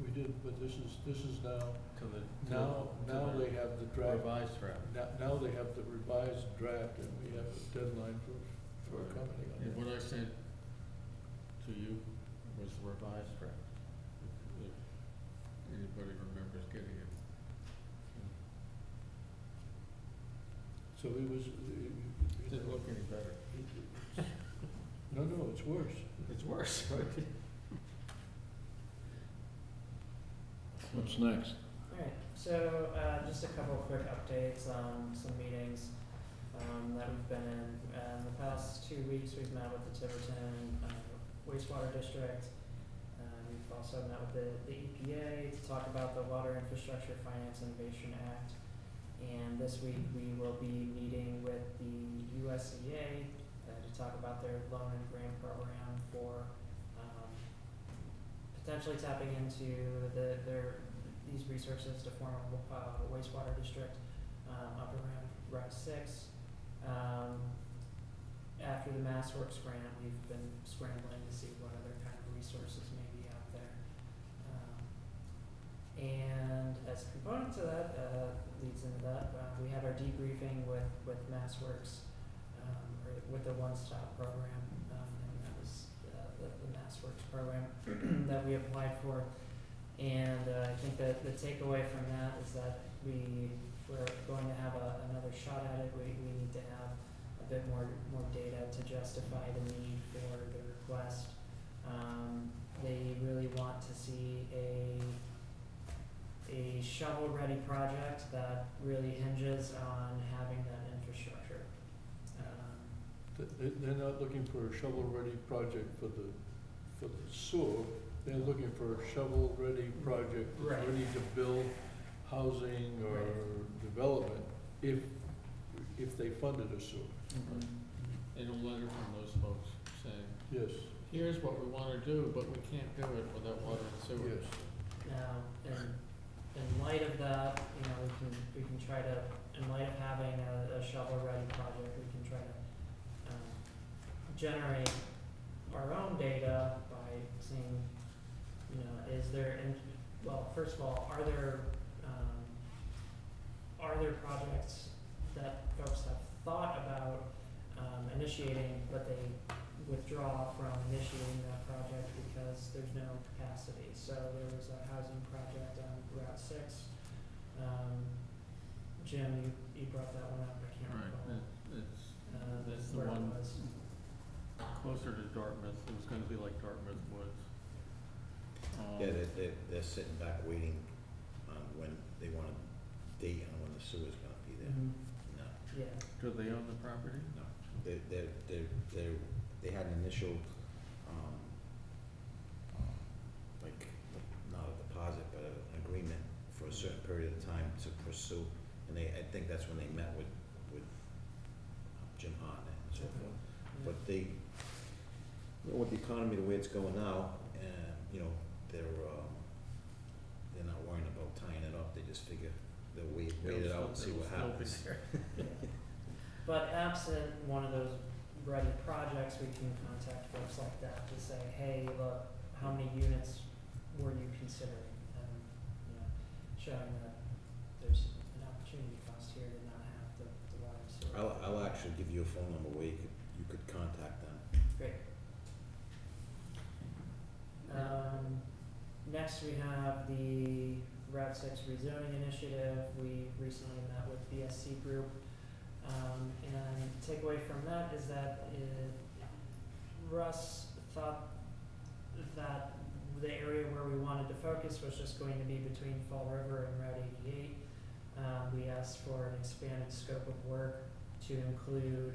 We did, but this is now, To the. now they have the draft. Revised draft. Now they have the revised draft, and we have a deadline for commenting on And it. what I sent to you was the revised draft. If anybody remembers getting it. So it was. Didn't look any better. No, it's worse. It's worse, right? What's next? Alright, so, just a couple of quick updates on some meetings, that we've been in. In the past 2 weeks, we've met with the Tiverton, wastewater district. We've also met with the EPA to talk about the Water Infrastructure Finance Innovation Act. And this week, we will be meeting with the USDA, to talk about their loan and grant program for, potentially tapping into these resources to form a wastewater district up around Route 6. After the MassWorks grant, we've been scrambling to see what other kind of resources may be out there. And as a component to that, leads into that, we had our debriefing with MassWorks, or with the One Stop program, and that was the MassWorks program that we applied for. And I think that the takeaway from that is that we're going to have another shot at it. We need to have a bit more data to justify the need for the request. They really want to see a shovel-ready project that really hinges on having that infrastructure. They're not looking for a shovel-ready project for the sewer. They're looking for a shovel-ready project that's Right. ready to build housing or Right. development if they funded a sewer. And a letter from those folks saying, Yes, here's what we wanna do, but we can't do it without water and sewer. yes. Now, in light of that, we can try to, in light of having a shovel-ready project, we can try to, generate our own data by seeing, is there, well, first of all, are there projects that folks have thought about, initiating, but they withdraw from initiating that project because there's no capacity? So there was a housing project on Route 6. Jim, you brought that one up, I can't Right, recall. that's the where it one was. closer to Dartmouth, it was gonna be like Dartmouth Woods. Yeah, they're sitting back waiting on when they want a date on when the sewer's gonna be there. Mhm. No, Yeah, Do they own the property? no, they had an initial, like, not a deposit, but an agreement for a certain period of time to pursue. And I think that's when they met with Jim Hahn and so forth. yeah. But with the economy the way it's going now, they're not worrying about tying it up, they just figure they'll wait it out and see what happens. But absent one of those ready projects, we can contact folks like that to say, hey, look, how many units were you considering? And, showing that there's an opportunity cost here to not have the water and sewer. I'll actually give you a phone number where you could contact them. Great. Next we have the Route 6 rezoning initiative. We recently met with BSC Group. And takeaway from that is that Russ thought that the area where we wanted to focus was just going to be between Fall River and Route 88. We asked for an expanded scope of work to include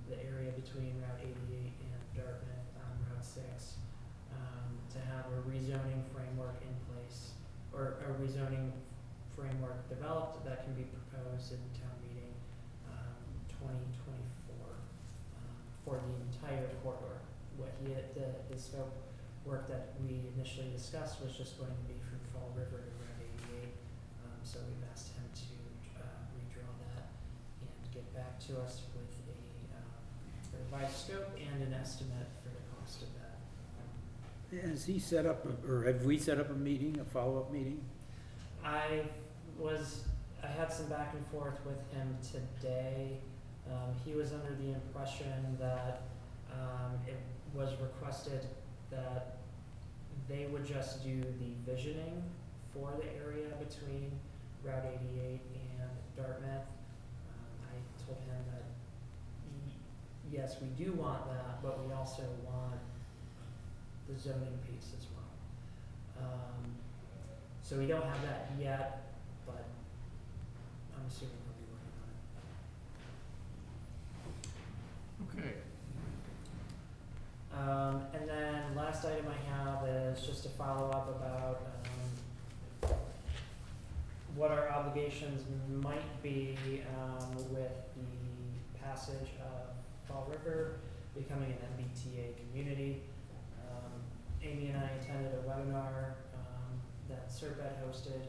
the area between Route 88 and Dartmouth on Route 6, to have a rezoning framework in place, or a rezoning framework developed that can be proposed in town meeting 2024 for the entire corridor. The scope work that we initially discussed was just going to be from Fall River to Route 88. So we've asked him to redraw that and get back to us with a revised scope and an estimate for the cost of that. Has he set up, or have we set up a meeting, a follow-up meeting? I had some back and forth with him today. He was under the impression that it was requested that they would just do the visioning for the area between Route 88 and Dartmouth. I told him that yes, we do want that, but we also want the zoning piece as well. So we don't have that yet, but I'm assuming we'll be working on it. Okay. And then last item I have is just a follow-up about what our obligations might be with the passage of Fall River becoming an MBTA community. Amy and I attended a webinar that Serpent hosted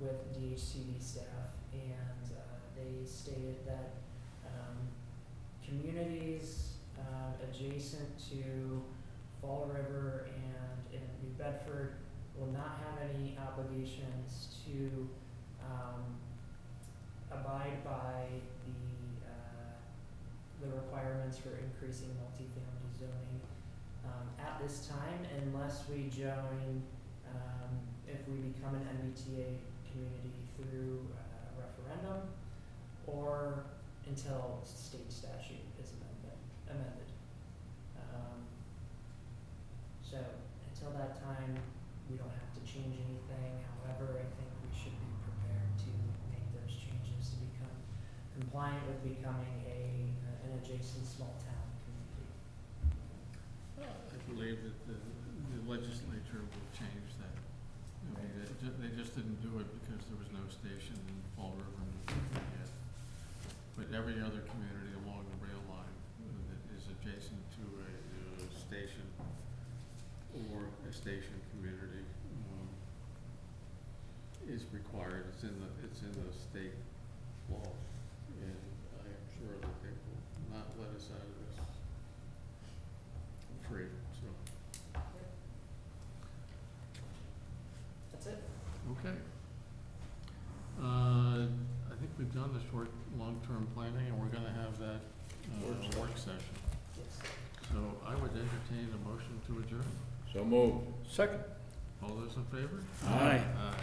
with DHCD staff, and they stated that communities adjacent to Fall River and in New Bedford will not have any obligations to abide by the requirements for increasing multifamily zoning at this time, unless we join, if we become an MBTA community through a referendum, or until state statute is amended. So until that time, we don't have to change anything. However, I think we should be prepared to make those changes to become compliant with becoming an adjacent small town community. I believe that the legislature will change that. I mean, they just didn't do it because there was no station in Fall River yet. But every other community along the rail line that is adjacent to a station or a station community is required. It's in the state law, and I am sure that they will not let us out of this free. So, That's it. okay. I think we've done the short, long-term planning, and we're gonna have that work session. Yes. So I would entertain a motion to adjourn. So moved. Second. All those in favor? Aye. Aye.